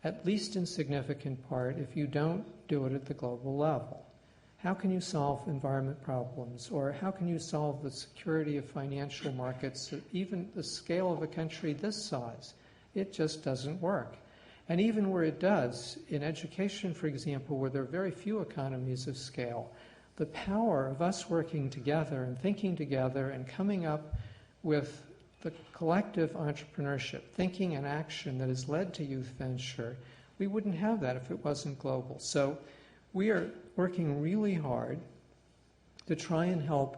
at least in significant part, if you don't do it at the global level. How can you solve environment problems? Or how can you solve the security of financial markets at even the scale of a country this size? It just doesn't work. And even where it does, in education, for example, where there are very few economies of scale, the power of us working together and thinking together and coming up with the collective entrepreneurship, thinking and action that has led to youth venture, we wouldn't have that if it wasn't global. So we are working really hard to try and help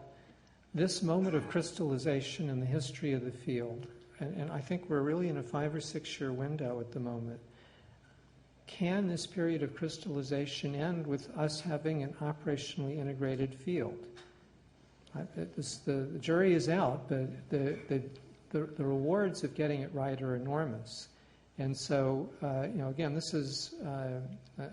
this moment of crystallization in the history of the field. And I think we're really in a 5 or 6 year window at the moment. Can this period of crystallization end with us having an operationally integrated field? The jury is out, but the rewards of getting it right are enormous. And so, again, this is,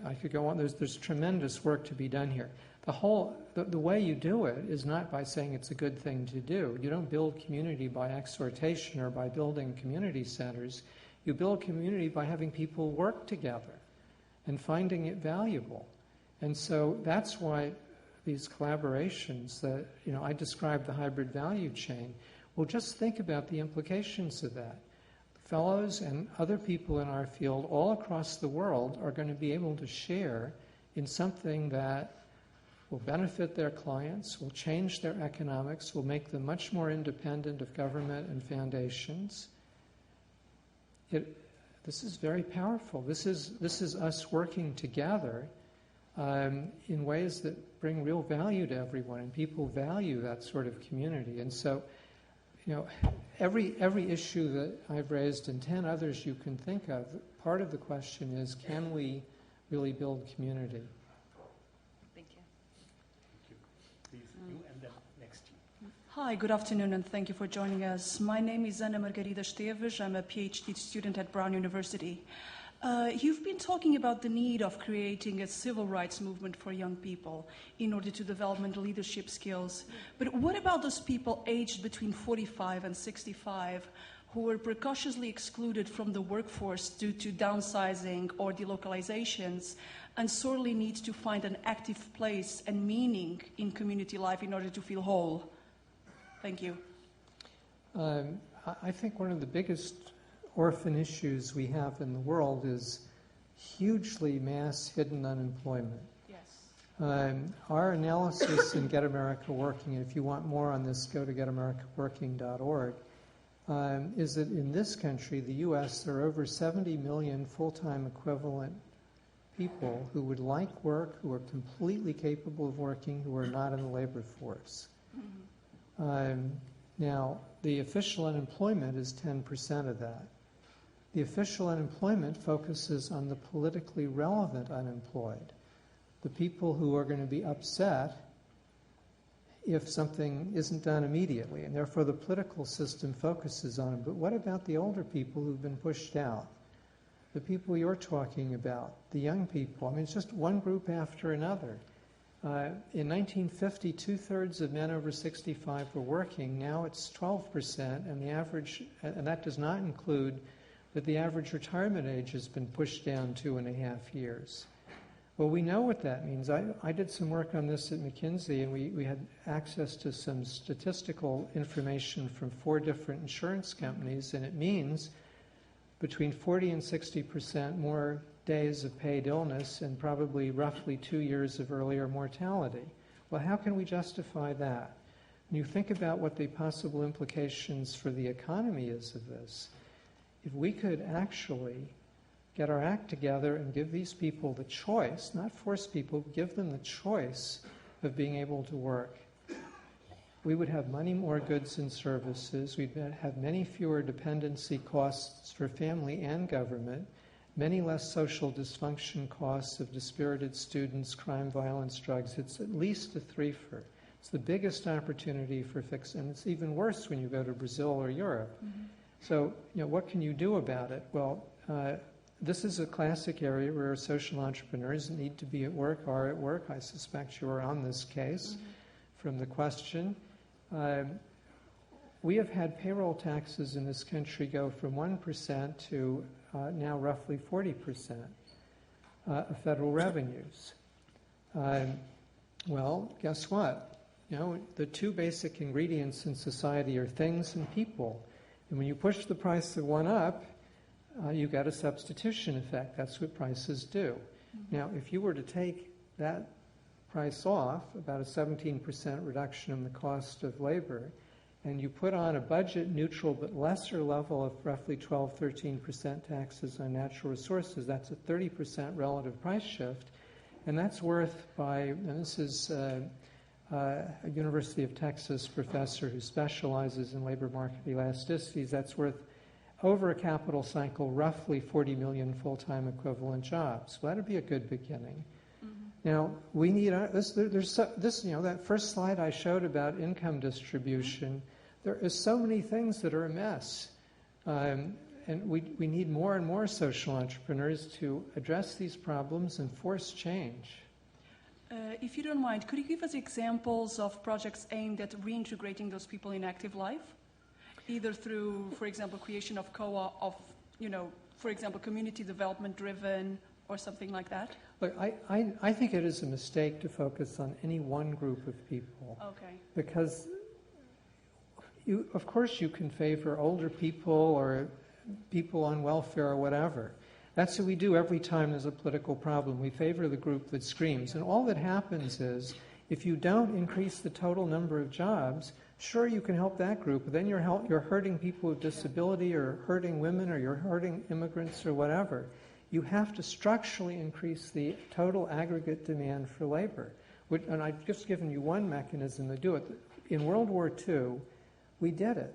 I could go on, there's tremendous work to be done here. The way you do it is not by saying it's a good thing to do. You don't build community by exhortation or by building community centers. You build community by having people work together and finding it valuable. And so that's why these collaborations that, I described the hybrid value chain. Well, just think about the implications of that. Fellows and other people in our field all across the world are going to be able to share in something that will benefit their clients, will change their economics, will make them much more independent of government and foundations. This is very powerful. This is us working together in ways that bring real value to everyone, and people value that sort of community. And so, every issue that I've raised and 10 others you can think of, part of the question is, can we really build community? Thank you. Thank you. Please, you and then next you. Hi, good afternoon, and thank you for joining us. My name is Ana Margarida Esteves. I'm a PhD student at Brown University. You've been talking about the need of creating a civil rights movement for young people in order to develop leadership skills. But what about those people aged between 45 and 65 who were precautiously excluded from the workforce due to downsizing or delocalizations and sorely need to find an active place and meaning in community life in order to feel whole? Thank you. I think one of the biggest orphan issues we have in the world is hugely mass hidden unemployment. Yes. Our analysis in Get America Working, and if you want more on this, go to getamericaworking.org, is that in this country, the U.S., there are over 70 million full-time equivalent people who would like work, who are completely capable of working, who are not in the labor force. Mm-hmm. Now, the official unemployment is 10% of that. The official unemployment focuses on the politically relevant unemployed, the people who are going to be upset if something isn't done immediately, and therefore the political system focuses on them. But what about the older people who've been pushed out? The people you're talking about, the young people. I mean, it's just one group after another. In 1950, 2/3 of men over 65 were working. Now it's 12%, and the average, and that does not include that the average retirement age has been pushed down 2.5 years. Well, we know what that means. I did some work on this at McKinsey, and we had access to some statistical information from 4 different insurance companies, and it means between 40 and 60% more days of paid illness and probably roughly 2 years of earlier mortality. Well, how can we justify that? When you think about what the possible implications for the economy is of this, if we could actually get our act together and give these people the choice, not force people, give them the choice of being able to work, we would have many more goods and services. We'd have many fewer dependency costs for family and government, many less social dysfunction costs of dispirited students, crime, violence, drugs. It's at least a threefer. It's the biggest opportunity for fixing, and it's even worse when you go to Brazil or Europe. Mm-hmm. So, what can you do about it? Well, this is a classic area where social entrepreneurs need to be at work, are at work. I suspect you are on this case from the question. We have had payroll taxes in this country go from 1% to now roughly 40% of federal revenues. Well, guess what? The 2 basic ingredients in society are things and people. And when you push the price of one up, you get a substitution effect. That's what prices do. Mm-hmm. Now, if you were to take that price off, about a 17% reduction in the cost of labor, and you put on a budget-neutral but lesser level of roughly 12-13% taxes on natural resources, that's a 30% relative price shift, and that's worth and this is a University of Texas professor who specializes in labor market elasticities, that's worth over a capital cycle roughly 40 million full-time equivalent jobs. Well, that'd be a good beginning. Mm-hmm. Now, we need that first slide I showed about income distribution. There are so many things that are a mess, and we need more and more social entrepreneurs to address these problems and force change. If you don't mind, could you give us examples of projects aimed at reintegrating those people in active life? Either through, for example, creation of for example, community development driven or something like that? Look, I think it is a mistake to focus on any one group of people. Okay. Because of course you can favor older people or people on welfare or whatever. That's what we do every time there's a political problem. We favor the group that screams. And all that happens is, if you don't increase the total number of jobs, sure, you can help that group, but then you're hurting people with disability or hurting women or you're hurting immigrants or whatever. You have to structurally increase the total aggregate demand for labor. And I've just given you one mechanism to do it. In World War II, we did it.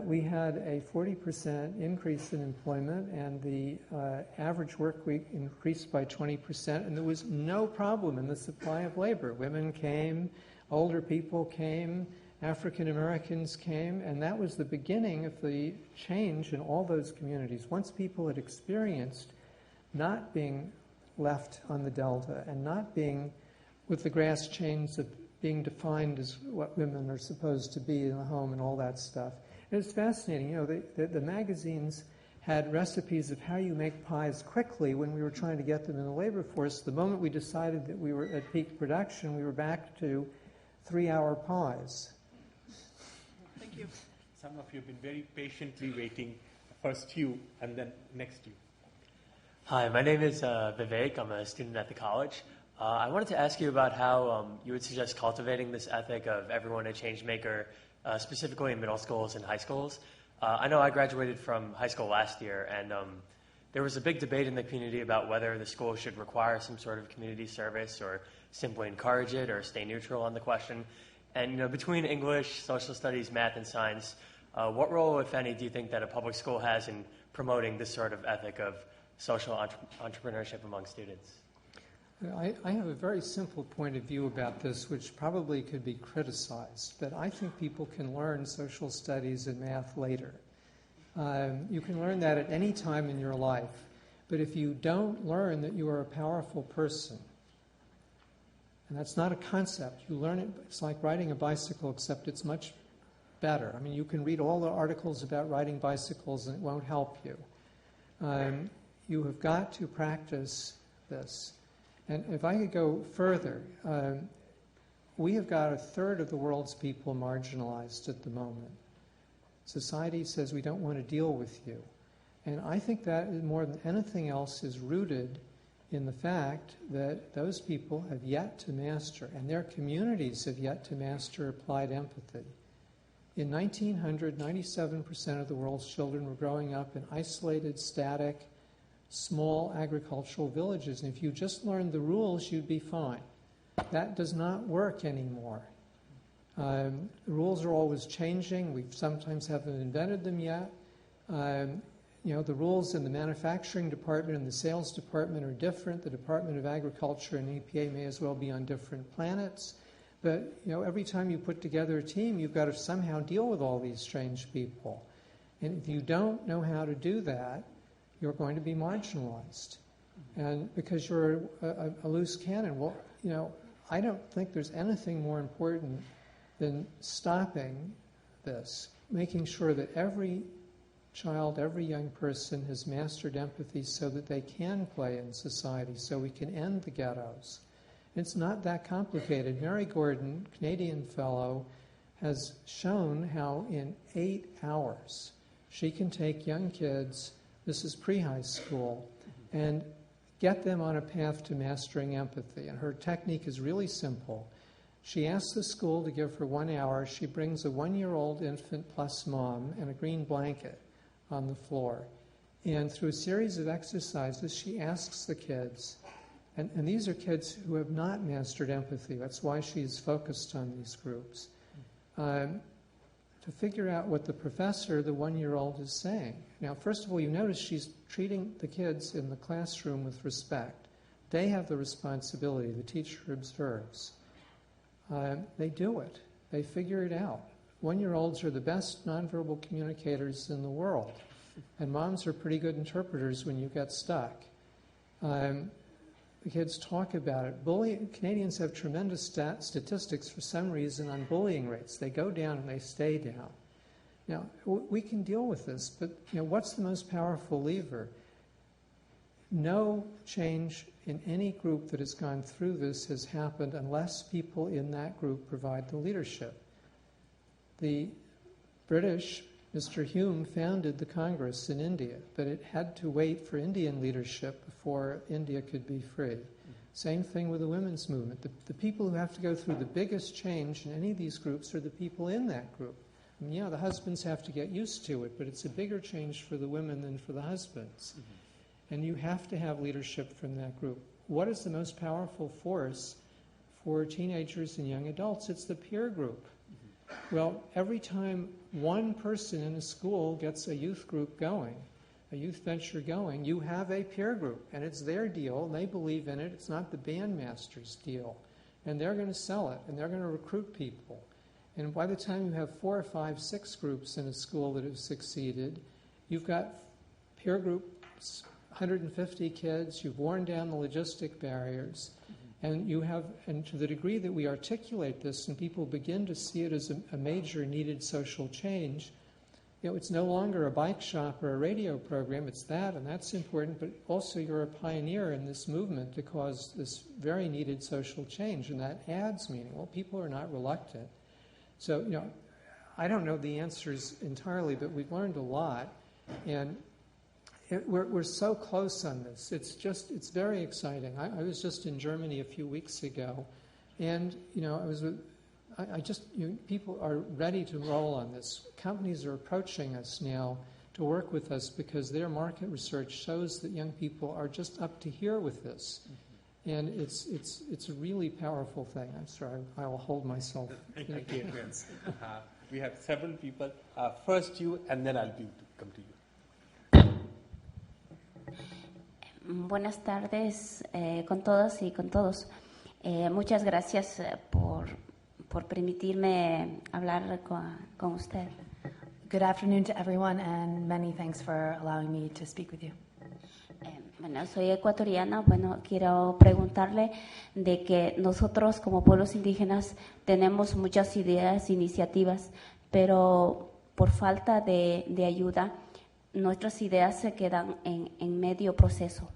We had a 40% increase in employment, and the average work week increased by 20%, and there was no problem in the supply of labor. Women came, older people came, African Americans came, and that was the beginning of the change in all those communities. Once people had experienced not being left on the Delta and not being with the grass chains of being defined as what women are supposed to be in the home and all that stuff. And it's fascinating. The magazines had recipes of how you make pies quickly when we were trying to get them in the labor force. The moment we decided that we were at peak production, we were back to 3-hour pies. Thank you. Some of you have been very patiently waiting. First you, and then next you. Hi, my name is Vivek. I'm a student at the college. I wanted to ask you about how you would suggest cultivating this ethic of everyone a changemaker, specifically in middle schools and high schools. I know I graduated from high school last year, and there was a big debate in the community about whether the school should require some sort of community service or simply encourage it or stay neutral on the question. And between English, social studies, math, and science, what role, if any, do you think that a public school has in promoting this sort of ethic of social entrepreneurship among students? I have a very simple point of view about this, which probably could be criticized, but I think people can learn social studies and math later. You can learn that at any time in your life, but if you don't learn that you are a powerful person, and that's not a concept, you learn it, it's like riding a bicycle, except it's much better. I mean, you can read all the articles about riding bicycles and it won't help you. You have got to practice this. And if I could go further, we have got a third of the world's people marginalized at the moment. Society says we don't want to deal with you. And I think that more than anything else is rooted in the fact that those people have yet to master, and their communities have yet to master applied empathy. In 1900, 97% of the world's children were growing up in isolated, static, small agricultural villages. And if you just learned the rules, you'd be fine. That does not work anymore. The rules are always changing. We sometimes haven't invented them yet. The rules in the manufacturing department and the sales department are different. The Department of Agriculture and EPA may as well be on different planets. But, every time you put together a team, you've got to somehow deal with all these strange people. And if you don't know how to do that, you're going to be marginalized. And because you're a loose cannon, I don't think there's anything more important than stopping this, making sure that every child, every young person has mastered empathy so that they can play in society, so we can end the ghettos. It's not that complicated. Mary Gordon, Canadian fellow, has shown how in 8 hours she can take young kids, this is pre-high school, and get them on a path to mastering empathy. And her technique is really simple. She asks the school to give her 1 hour. She brings a 1-year-old infant plus mom and a green blanket on the floor. And through a series of exercises, she asks the kids, and these are kids who have not mastered empathy. That's why she's focused on these groups, to figure out what the professor, the 1-year-old, is saying. Now, first of all, you notice she's treating the kids in the classroom with respect. They have the responsibility. The teacher observes. They do it. They figure it out. 1-year-olds are the best nonverbal communicators in the world, and moms are pretty good interpreters when you get stuck. The kids talk about it. Canadians have tremendous statistics for some reason on bullying rates. They go down and they stay down. Now, we can deal with this, but what's the most powerful lever? No change in any group that has gone through this has happened unless people in that group provide the leadership. The British, Mr. Hume, founded the Congress in India, but it had to wait for Indian leadership before India could be free. Same thing with the women's movement. The people who have to go through the biggest change in any of these groups are the people in that group. I mean, the husbands have to get used to it, but it's a bigger change for the women than for the husbands. Mm-hmm. And you have to have leadership from that group. What is the most powerful force for teenagers and young adults? It's the peer group. Well, every time one person in a school gets a youth group going, a youth venture going, you have a peer group, and it's their deal, and they believe in it. It's not the bandmaster's deal. And they're going to sell it, and they're going to recruit people. And by the time you have 4 or 5, 6 groups in a school that have succeeded, you've got peer groups, 150 kids, you've worn down the logistic barriers, and you have, and to the degree that we articulate this and people begin to see it as a major needed social change, it's no longer a bike shop or a radio program, it's that, and that's important, but also you're a pioneer in this movement to cause this very needed social change, and that adds meaning. Well, people are not reluctant. So, I don't know the answers entirely, but we've learned a lot, and we're so close on this. It's very exciting. I was just in Germany a few weeks ago, and people are ready to roll on this. Companies are approaching us now to work with us because their market research shows that young people are just up to here with this, and it's a really powerful thing. I'm sorry, I will hold myself. Thank you. We have several people. First you, and then I'll come to you. Buenas tardes con todas y con todos. Muchas gracias por permitirme hablar con usted. Good afternoon to everyone, and many thanks for allowing me to speak with you. Bueno, soy ecuatoriana. Bueno, quiero preguntarle de que nosotros como pueblos indígenas tenemos muchas ideas, iniciativas, pero por falta de ayuda, nuestras ideas se quedan en medio proceso.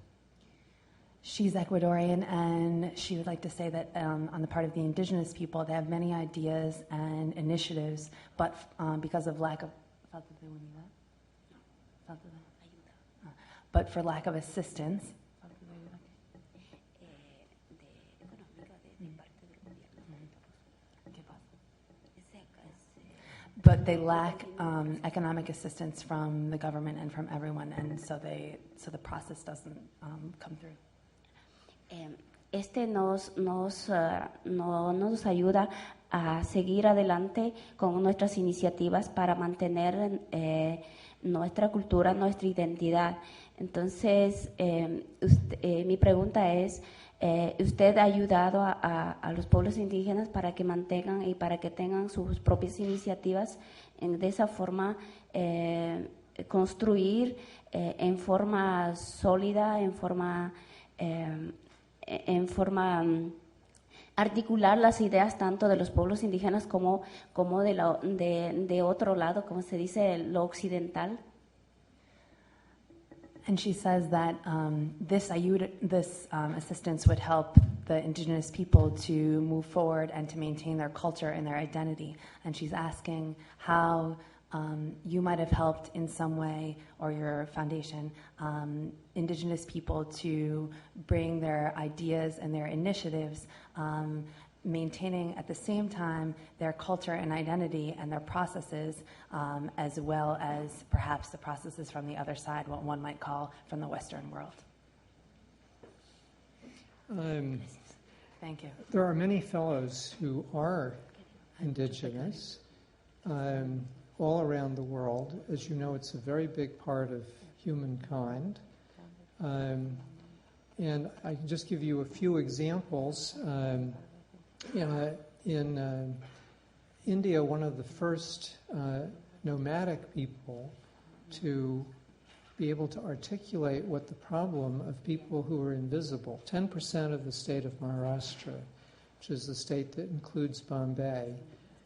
She's Ecuadorian, and she would like to say that on the part of the indigenous people, they have many ideas and initiatives, but because of lack of but for lack of assistance, but they lack economic assistance from the government and from everyone, and so the process doesn't come through. Este no nos ayuda a seguir adelante con nuestras iniciativas para mantener nuestra cultura, nuestra identidad. Entonces, mi pregunta es, ¿usted ha ayudado a los pueblos indígenas para que mantengan y para que tengan sus propias iniciativas, de esa forma construir en forma sólida, en forma articular las ideas tanto de los pueblos indígenas como de otro lado, como se dice, lo occidental? And she says that this assistance would help the indigenous people to move forward and to maintain their culture and their identity. And she's asking how you might have helped in some way, or your foundation, indigenous people to bring their ideas and their initiatives, maintaining at the same time their culture and identity and their processes, as well as perhaps the processes from the other side, what one might call from the Western world. Thank you. There are many fellows who are indigenous all around the world. As you know, it's a very big part of humankind. And I can just give you a few examples. In India, one of the first nomadic people to be able to articulate what the problem of people who are invisible, 10% of the state of Maharashtra, which is the state that includes Bombay,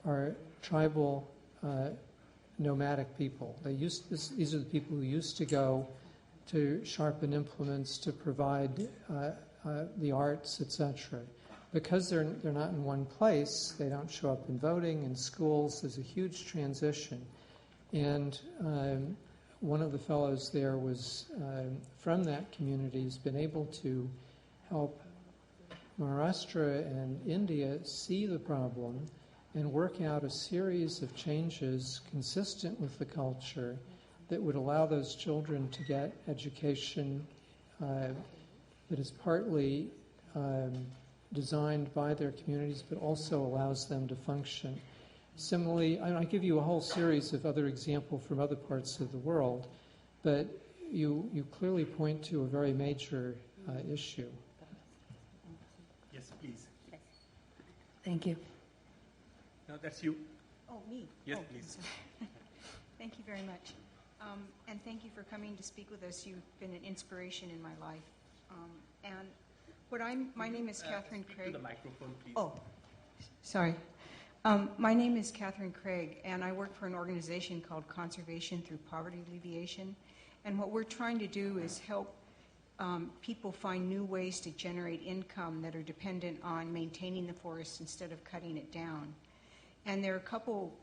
are tribal nomadic people. These are the people who used to go to sharpen implements, to provide the arts, etc. Because they're not in one place, they don't show up in voting, in schools. There's a huge transition. And one of the fellows there was from that community, has been able to help Maharashtra and India see the problem and work out a series of changes consistent with the culture that would allow those children to get education that is partly designed by their communities, but also allows them to function. Similarly, I give you a whole series of other examples from other parts of the world, but you clearly point to a very major issue. Yes, please. Thank you. No, that's you. Oh, me? Yes, please. Thank you very much. And thank you for coming to speak with us. You've been an inspiration in my life. My name is Catherine Craig. To the microphone, please. Oh, sorry. My name is Catherine Craig, and I work for an organization called Conservation Through Poverty Alleviation. And what we're trying to do is help people find new ways to generate income that are dependent on maintaining the forest instead of cutting it down. And there are a couple.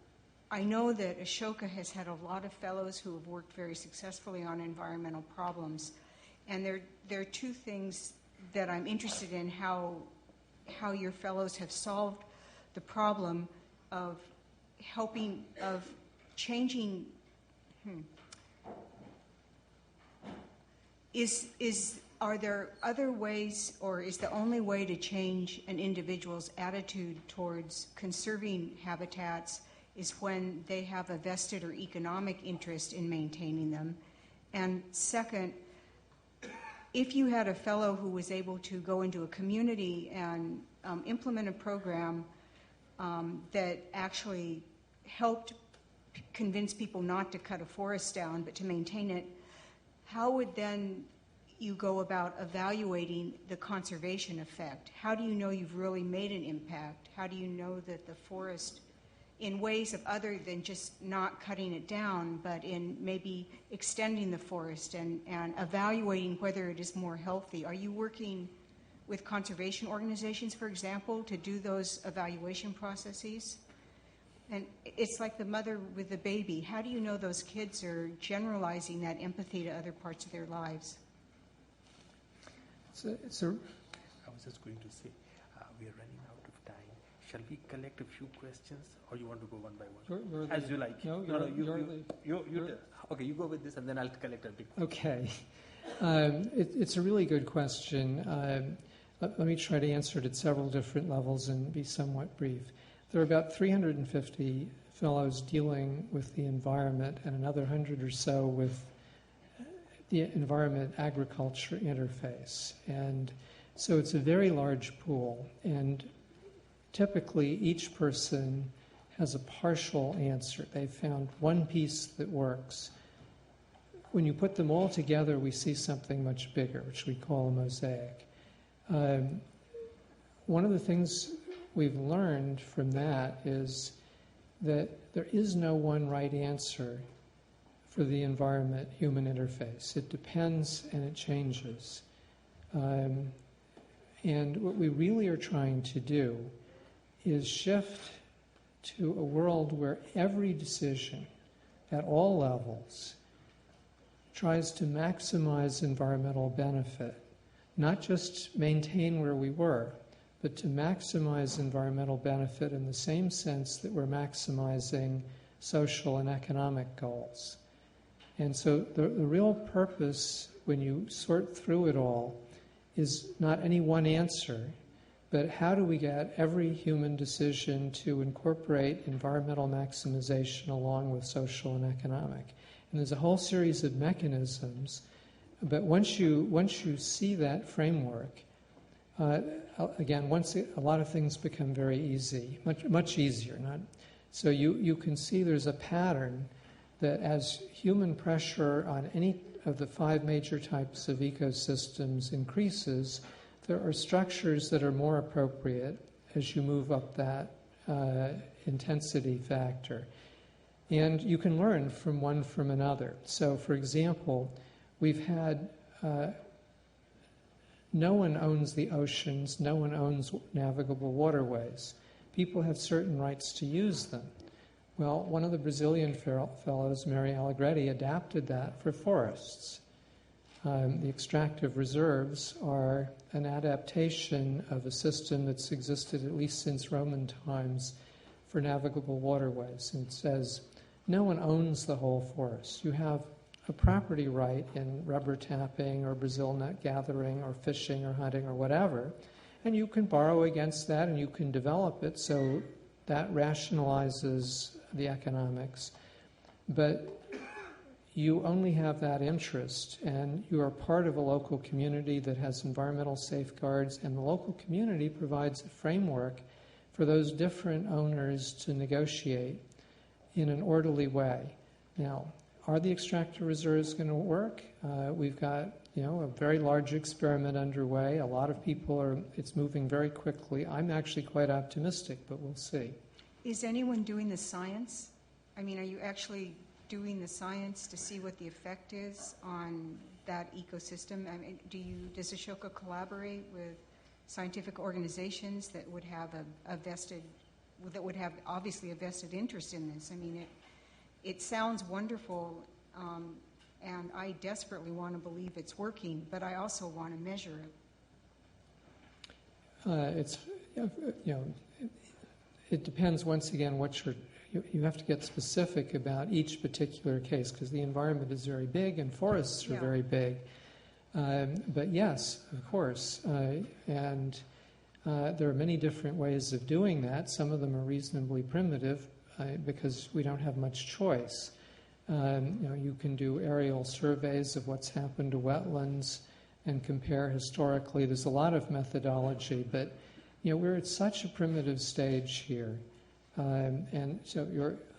I know that Ashoka has had a lot of fellows who have worked very successfully on environmental problems. And there are two things that I'm interested in, how your fellows have solved the problem of changing. Are there other ways, or is the only way to change an individual's attitude towards conserving habitats is when they have a vested or economic interest in maintaining them? And second, if you had a fellow who was able to go into a community and implement a program that actually helped convince people not to cut a forest down but to maintain it, how would then you go about evaluating the conservation effect? How do you know you've really made an impact? How do you know that the forest in ways of other than just not cutting it down, but in maybe extending the forest and evaluating whether it is more healthy? Are you working with conservation organizations, for example, to do those evaluation processes? And it's like the mother with the baby. How do you know those kids are generalizing that empathy to other parts of their lives? I was just going to say, we are running out of time. Shall we collect a few questions, or you want to go one by one? As you like. No, okay, you go with this, and then I'll collect a big. Okay. It's a really good question. Let me try to answer it at several different levels and be somewhat brief. There are about 350 fellows dealing with the environment and another 100 or so with the environment-agriculture interface. And so it's a very large pool. And typically each person has a partial answer. They've found one piece that works. When you put them all together, we see something much bigger, which we call a mosaic. One of the things we've learned from that is that there is no one right answer for the environment-human interface. It depends and it changes. And what we really are trying to do is shift to a world where every decision at all levels tries to maximize environmental benefit, not just maintain where we were, but to maximize environmental benefit in the same sense that we're maximizing social and economic goals. And so the real purpose, when you sort through it all, is not any one answer, but how do we get every human decision to incorporate environmental maximization along with social and economic? And there's a whole series of mechanisms, but once you see that framework, again, a lot of things become very easy, much easier. So you can see there's a pattern that as human pressure on any of the 5 major types of ecosystems increases, there are structures that are more appropriate as you move up that intensity factor. And you can learn from one from another. So, for example, we've had no one owns the oceans, no one owns navigable waterways. People have certain rights to use them. Well, one of the Brazilian fellows, Mary Allegretti, adapted that for forests. The extractive reserves are an adaptation of a system that's existed at least since Roman times for navigable waterways. And it says, no one owns the whole forest. You have a property right in rubber tapping or Brazil nut gathering or fishing or hunting or whatever, and you can borrow against that and you can develop it so that rationalizes the economics. But you only have that interest, and you are part of a local community that has environmental safeguards, and the local community provides a framework for those different owners to negotiate in an orderly way. Now, are the extractive reserves going to work? We've got, a very large experiment underway. A lot of people it's moving very quickly. I'm actually quite optimistic, but we'll see. Is anyone doing the science? I mean, are you actually doing the science to see what the effect is on that ecosystem? I mean, does Ashoka collaborate with scientific organizations that would have obviously a vested interest in this? I mean, it sounds wonderful, and I desperately want to believe it's working, but I also want to measure it. It depends, once again, you have to get specific about each particular case, because the environment is very big and forests are very big. But yes, of course, and there are many different ways of doing that. Some of them are reasonably primitive because we don't have much choice. You can do aerial surveys of what's happened to wetlands and compare historically. There's a lot of methodology, but we're at such a primitive stage here. And so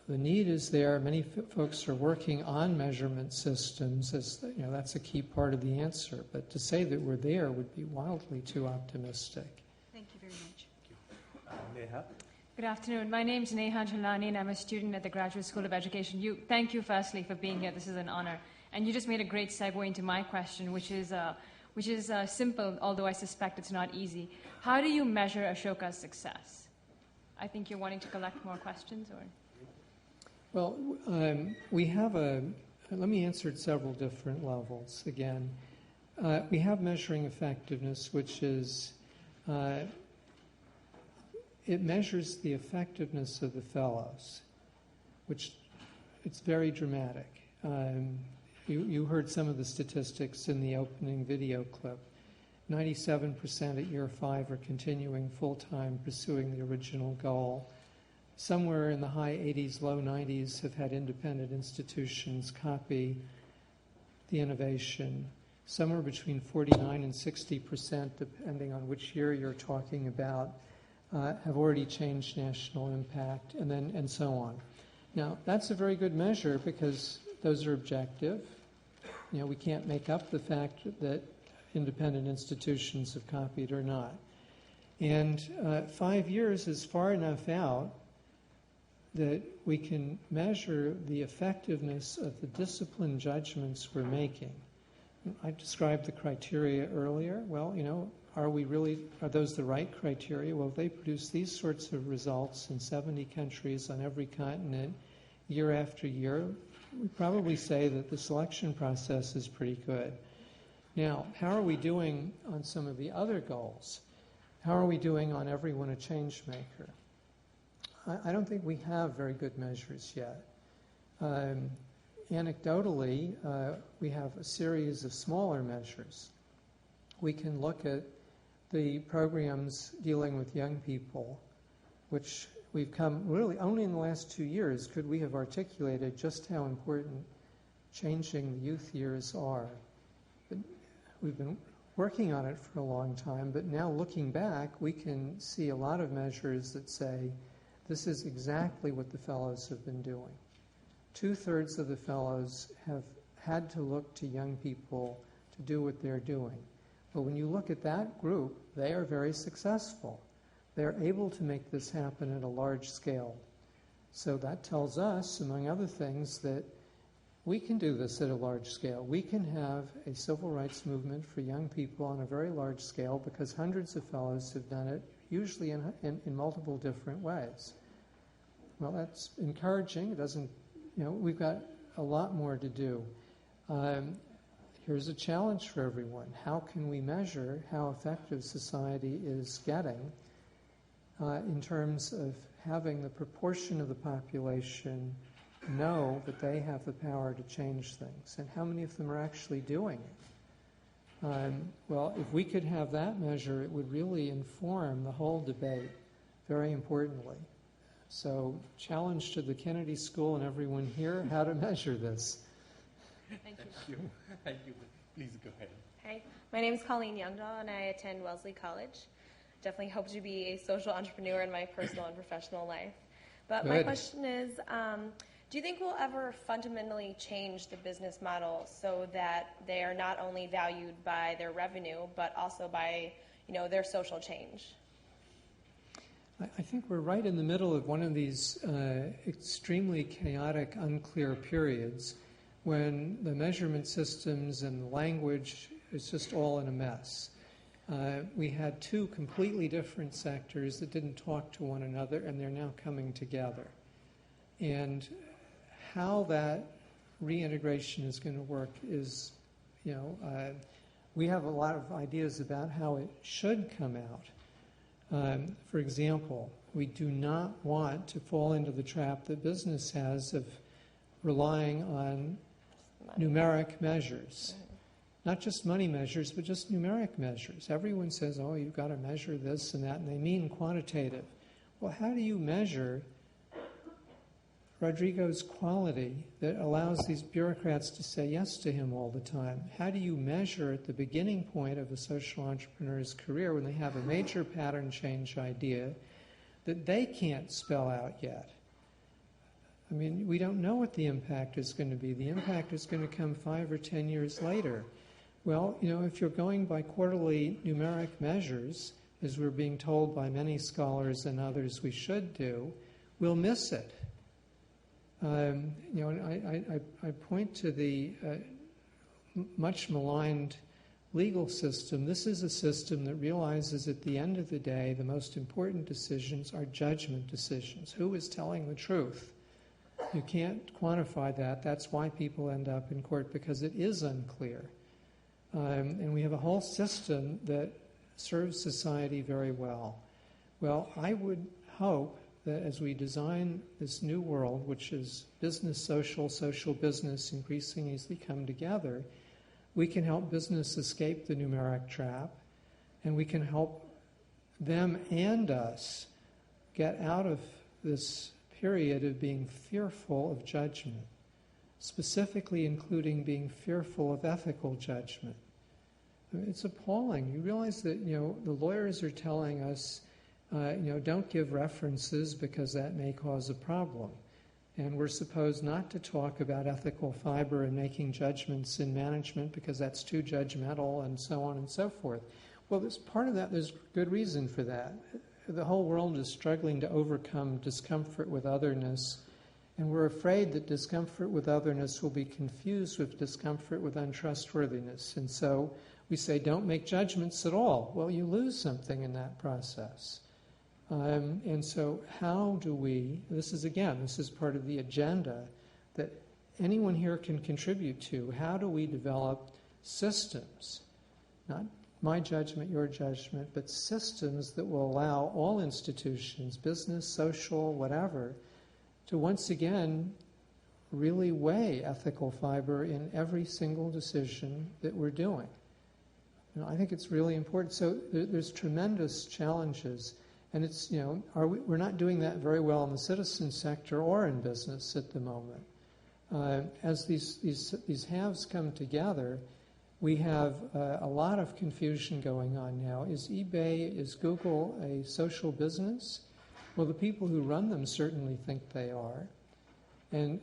the need is there. Many folks are working on measurement systems. That's a key part of the answer. But to say that we're there would be wildly too optimistic. Thank you very much. Neha? Good afternoon. My name is Neha Jalani, and I'm a student at the Graduate School of Education. Thank you, firstly, for being here. This is an honor. And you just made a great segue into my question, which is simple, although I suspect it's not easy. How do you measure Ashoka's success? I think you're wanting to collect more questions, or? Well, we have let me answer at several different levels again. We have measuring effectiveness, which is, it measures the effectiveness of the fellows, which it's very dramatic. You heard some of the statistics in the opening video clip. 97% at year 5 are continuing full-time, pursuing the original goal. Somewhere in the high 80s, low 90s have had independent institutions copy the innovation. Somewhere between 49 and 60%, depending on which year you're talking about, have already changed national impact, and so on. Now, that's a very good measure because those are objective. You know, we can't make up the fact that independent institutions have copied or not. And 5 years is far enough out that we can measure the effectiveness of the disciplined judgments we're making. I described the criteria earlier. Well, you know, are those the right criteria? Well, if they produce these sorts of results in 70 countries on every continent, year after year, we probably say that the selection process is pretty good. Now, how are we doing on some of the other goals? How are we doing on everyone a Changemaker? I don't think we have very good measures yet. Anecdotally, we have a series of smaller measures. We can look at the programs dealing with young people, which we've come really only in the last 2 years could we have articulated just how important changing the youth years are. But we've been working on it for a long time, but now looking back, we can see a lot of measures that say this is exactly what the fellows have been doing. 2/3 of the fellows have had to look to young people to do what they're doing. But when you look at that group, they are very successful. They're able to make this happen at a large scale. So that tells us, among other things, that we can do this at a large scale. We can have a civil rights movement for young people on a very large scale because hundreds of fellows have done it, usually in multiple different ways. Well, that's encouraging. It doesn't, we've got a lot more to do. Here's a challenge for everyone. How can we measure how effective society is getting in terms of having the proportion of the population know that they have the power to change things, and how many of them are actually doing it? Well, if we could have that measure, it would really inform the whole debate very importantly. So, challenge to the Kennedy School and everyone here, how to measure this. Thank you. Thank you. Thank you. Please go ahead. Hi, my name is Colleen Youngdahl, and I attend Wellesley College. Definitely hope to be a social entrepreneur in my personal and professional life. But my question is, do you think we'll ever fundamentally change the business model so that they are not only valued by their revenue, but also by, their social change? I think we're right in the middle of one of these extremely chaotic, unclear periods when the measurement systems and the language is just all in a mess. We had two completely different sectors that didn't talk to one another, and they're now coming together. And how that reintegration is going to work is, we have a lot of ideas about how it should come out. For example, we do not want to fall into the trap that business has of relying on numeric measures. Not just money measures, but just numeric measures. Everyone says, oh, you've got to measure this and that, and they mean quantitative. Well, how do you measure Rodrigo's quality that allows these bureaucrats to say yes to him all the time? How do you measure at the beginning point of a social entrepreneur's career when they have a major pattern change idea that they can't spell out yet? I mean, we don't know what the impact is going to be. The impact is going to come 5 or 10 years later. Well, if you're going by quarterly numeric measures, as we're being told by many scholars and others we should do, we'll miss it. I point to the much maligned legal system. This is a system that realizes at the end of the day the most important decisions are judgment decisions. Who is telling the truth? You can't quantify that. That's why people end up in court, because it is unclear. And we have a whole system that serves society very well. Well, I would hope that as we design this new world, which is business, social business increasingly come together, we can help business escape the numeric trap, and we can help them and us get out of this period of being fearful of judgment, specifically including being fearful of ethical judgment. It's appalling. You realize that, the lawyers are telling us, don't give references because that may cause a problem. And we're supposed not to talk about ethical fiber and making judgments in management because that's too judgmental, and so on and so forth. Well, there's part of that, there's good reason for that. The whole world is struggling to overcome discomfort with otherness, and we're afraid that discomfort with otherness will be confused with discomfort with untrustworthiness. And so we say, don't make judgments at all. Well, you lose something in that process. And so how do we, this is part of the agenda that anyone here can contribute to. How do we develop systems, not my judgment, your judgment, but systems that will allow all institutions, business, social, whatever, to once again really weigh ethical fiber in every single decision that we're doing. I think it's really important. So there's tremendous challenges. And it's, we're not doing that very well in the citizen sector or in business at the moment. As these halves come together, we have a lot of confusion going on now. Is Google a social business? Well, the people who run them certainly think they are. And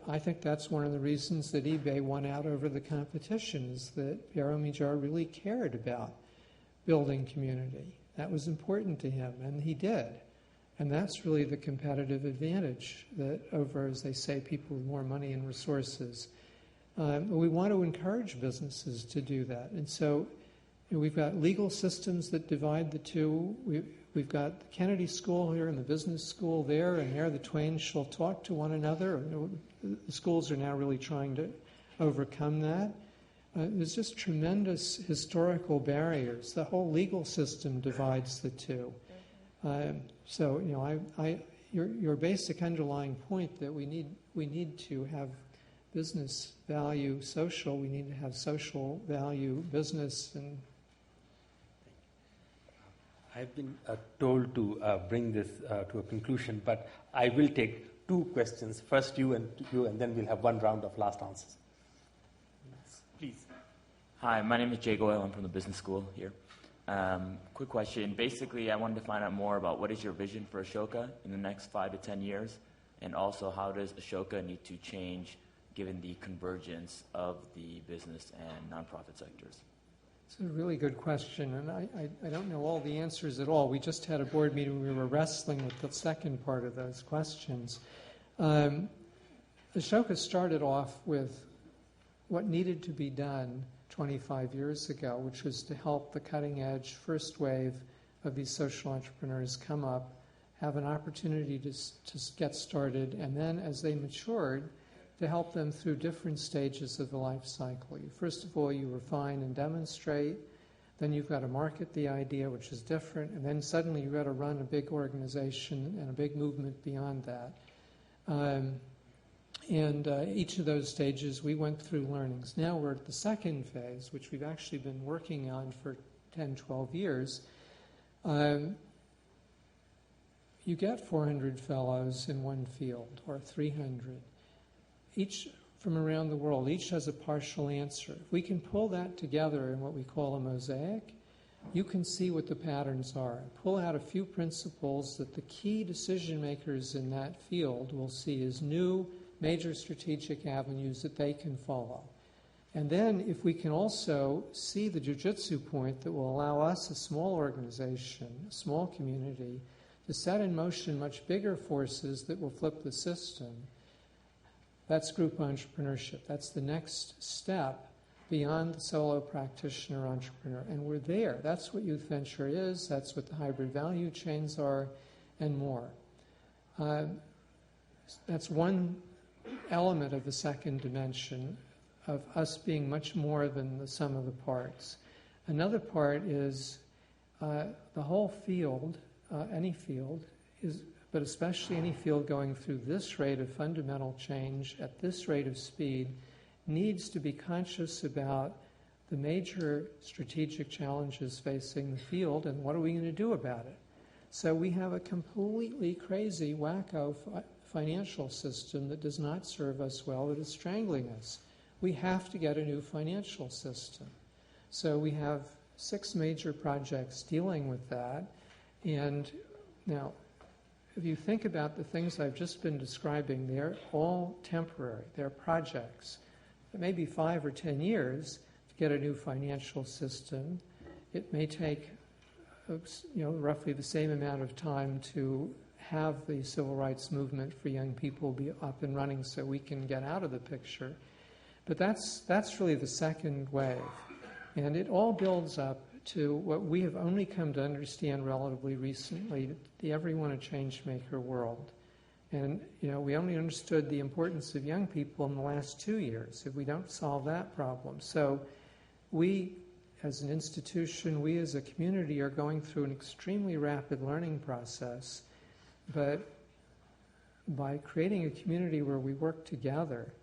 I think that's one of the reasons that eBay won out over the competition, is that Piero Mijar really cared about building community. That was important to him, and he did. And that's really the competitive advantage that over, as they say, people with more money and resources. We want to encourage businesses to do that. And so we've got legal systems that divide the two. We've got the Kennedy School here and the business school there, and there the twain shall talk to one another. The schools are now really trying to overcome that. There's just tremendous historical barriers. The whole legal system divides the two. Your basic underlying point that we need to have business value social, we need to have social value business. And I've been told to bring this to a conclusion, but I will take two questions. First you, and then we'll have one round of last answers. Please. Hi, my name is Jay Goyle. I'm from the business school here. Quick question. Basically, I wanted to find out more about what is your vision for Ashoka in the next 5 to 10 years, and also how does Ashoka need to change given the convergence of the business and nonprofit sectors? It's a really good question, and I don't know all the answers at all. We just had a board meeting where we were wrestling with the second part of those questions. Ashoka started off with what needed to be done 25 years ago, which was to help the cutting-edge first wave of these social entrepreneurs come up, have an opportunity to get started, and then as they matured, to help them through different stages of the life cycle. First of all, you refine and demonstrate, then you've got to market the idea, which is different, and then suddenly you've got to run a big organization and a big movement beyond that. Each of those stages, we went through learnings. Now we're at the second phase, which we've actually been working on for 10, 12 years. You get 400 fellows in one field, or 300, each from around the world. Each has a partial answer. If we can pull that together in what we call a mosaic, you can see what the patterns are. Pull out a few principles that the key decision makers in that field will see as new major strategic avenues that they can follow. And then if we can also see the jujitsu point that will allow us, a small organization, a small community, to set in motion much bigger forces that will flip the system, that's group entrepreneurship. That's the next step beyond the solo practitioner entrepreneur. And we're there. That's what youth venture is. That's what the hybrid value chains are, and more. That's one element of the second dimension of us being much more than the sum of the parts. Another part is the whole field, any field, but especially any field going through this rate of fundamental change at this rate of speed, needs to be conscious about the major strategic challenges facing the field and what are we going to do about it. So we have a completely crazy, wacko financial system that does not serve us well, that is strangling us. We have to get a new financial system. So we have 6 major projects dealing with that. And now, if you think about the things I've just been describing, they're all temporary. They're projects. It may be 5 or 10 years to get a new financial system. It may take roughly the same amount of time to have the civil rights movement for young people be up and running so we can get out of the picture. But that's really the second wave. And it all builds up to what we have only come to understand relatively recently, the everyone a Changemaker world. And, we only understood the importance of young people in the last 2 years if we don't solve that problem. So we, as an institution, we as a community are going through an extremely rapid learning process. But by creating a community where we work together,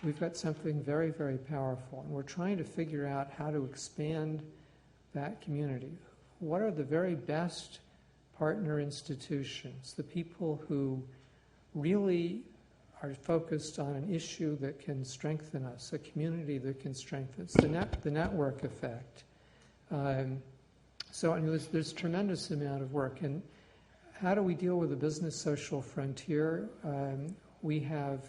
we've got something very, very powerful. And we're trying to figure out how to expand that community. What are the very best partner institutions, the people who really are focused on an issue that can strengthen us, a community that can strengthen us, the network effect. There's a tremendous amount of work. And how do we deal with the business social frontier? We have,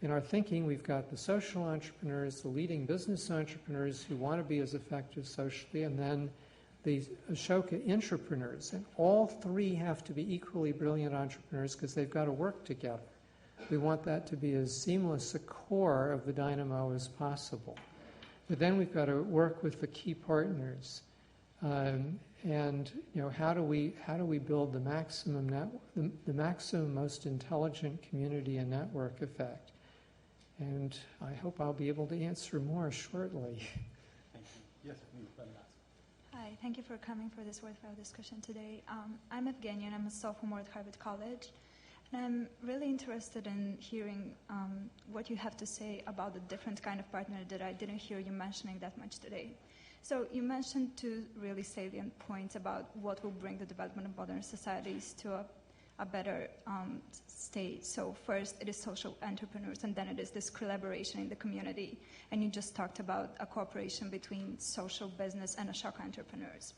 in our thinking, we've got the social entrepreneurs, the leading business entrepreneurs who want to be as effective socially, and then the Ashoka intrapreneurs. And all 3 have to be equally brilliant entrepreneurs because they've got to work together. We want that to be as seamless a core of the dynamo as possible. But then we've got to work with the key partners. How do we build the maximum, most intelligent community and network effect? And I hope I'll be able to answer more shortly. Thank you. Yes, please, Hi, thank you for coming for this worthwhile discussion today. I'm Evgenia, and I'm a sophomore at Harvard College. And I'm really interested in hearing what you have to say about the different kind of partner that I didn't hear you mentioning that much today. So you mentioned 2 really salient points about what will bring the development of modern societies to a better state. So first, it is social entrepreneurs, and then it is this collaboration in the community. And you just talked about a cooperation between social business and Ashoka entrepreneurs.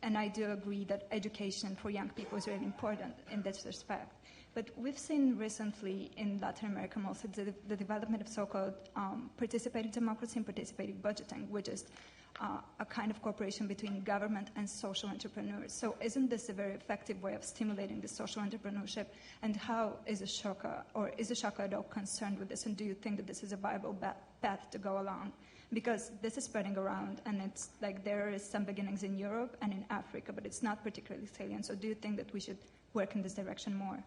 And I do agree that education for young people is really important in this respect. But we've seen recently in Latin America mostly the development of so-called participating democracy and participating budgeting, which is a kind of cooperation between government and social entrepreneurs. So isn't this a very effective way of stimulating the social entrepreneurship? And how is Ashoka at all concerned with this? And do you think that this is a viable path to go along? Because this is spreading around, and it's like there is some beginnings in Europe and in Africa, but it's not particularly salient. So do you think that we should work in this direction more?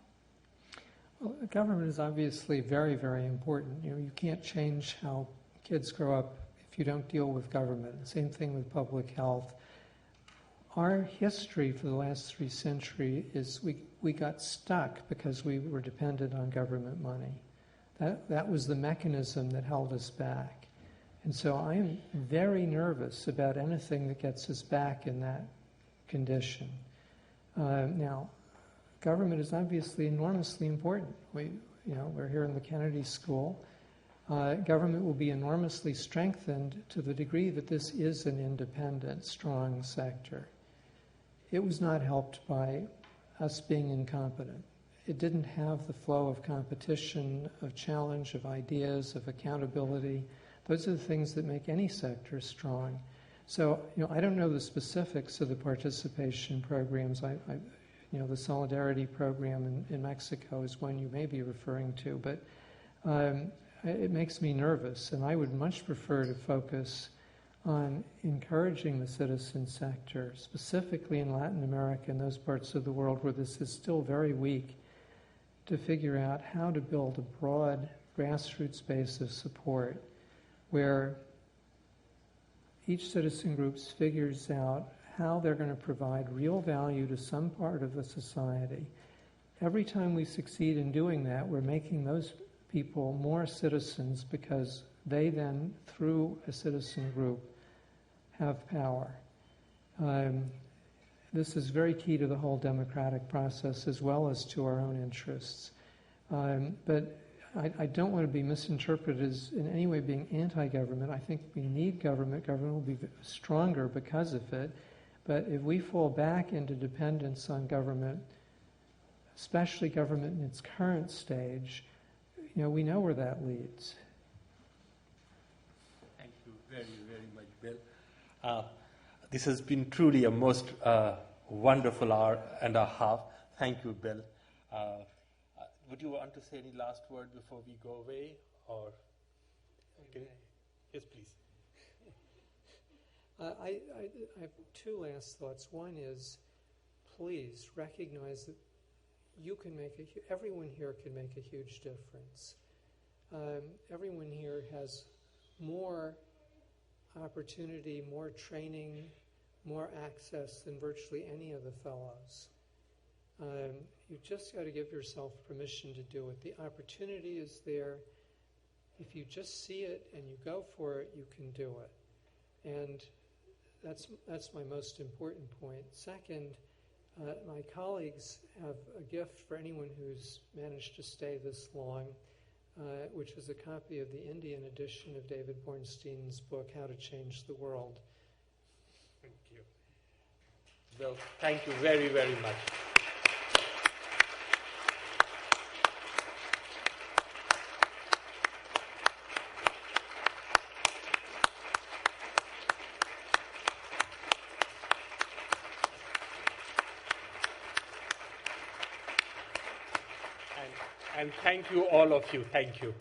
Well, government is obviously very, very important. You can't change how kids grow up if you don't deal with government. Same thing with public health. Our history for the last 3 centuries is we got stuck because we were dependent on government money. That was the mechanism that held us back. And so I'm very nervous about anything that gets us back in that condition. Now, government is obviously enormously important. We're here in the Kennedy School. Government will be enormously strengthened to the degree that this is an independent, strong sector. It was not helped by us being incompetent. It didn't have the flow of competition, of challenge, of ideas, of accountability Those are the things that make any sector strong. So, I don't know the specifics of the participation programs. The Solidarity program in Mexico is one you may be referring to, but it makes me nervous, and I would much prefer to focus on encouraging the citizen sector, specifically in Latin America and those parts of the world where this is still very weak, to figure out how to build a broad grassroots base of support where each citizen group figures out how they're going to provide real value to some part of the society. Every time we succeed in doing that, we're making those people more citizens because they then, through a citizen group, have power. This is very key to the whole democratic process as well as to our own interests. But I don't want to be misinterpreted as in any way being anti-government. I think we need government. Government will be stronger because of it. But if we fall back into dependence on government, especially government in its current stage, we know where that leads. Thank you very, very much, Bill. This has been truly a most wonderful hour and a half. Thank you, Bill. Would you want to say any last word before we go away? Or okay. Yes, please. I have two last thoughts. One is, please recognize that you can everyone here can make a huge difference. Everyone here has more opportunity, more training, more access than virtually any of the fellows. You just got to give yourself permission to do it. The opportunity is there. If you just see it and you go for it, you can do it. And that's my most important point. Second, my colleagues have a gift for anyone who's managed to stay this long, which is a copy of the Indian edition of David Bornstein's book, How to Change the World. Thank you. Well, thank you very, very much. And thank you, all of you. Thank you.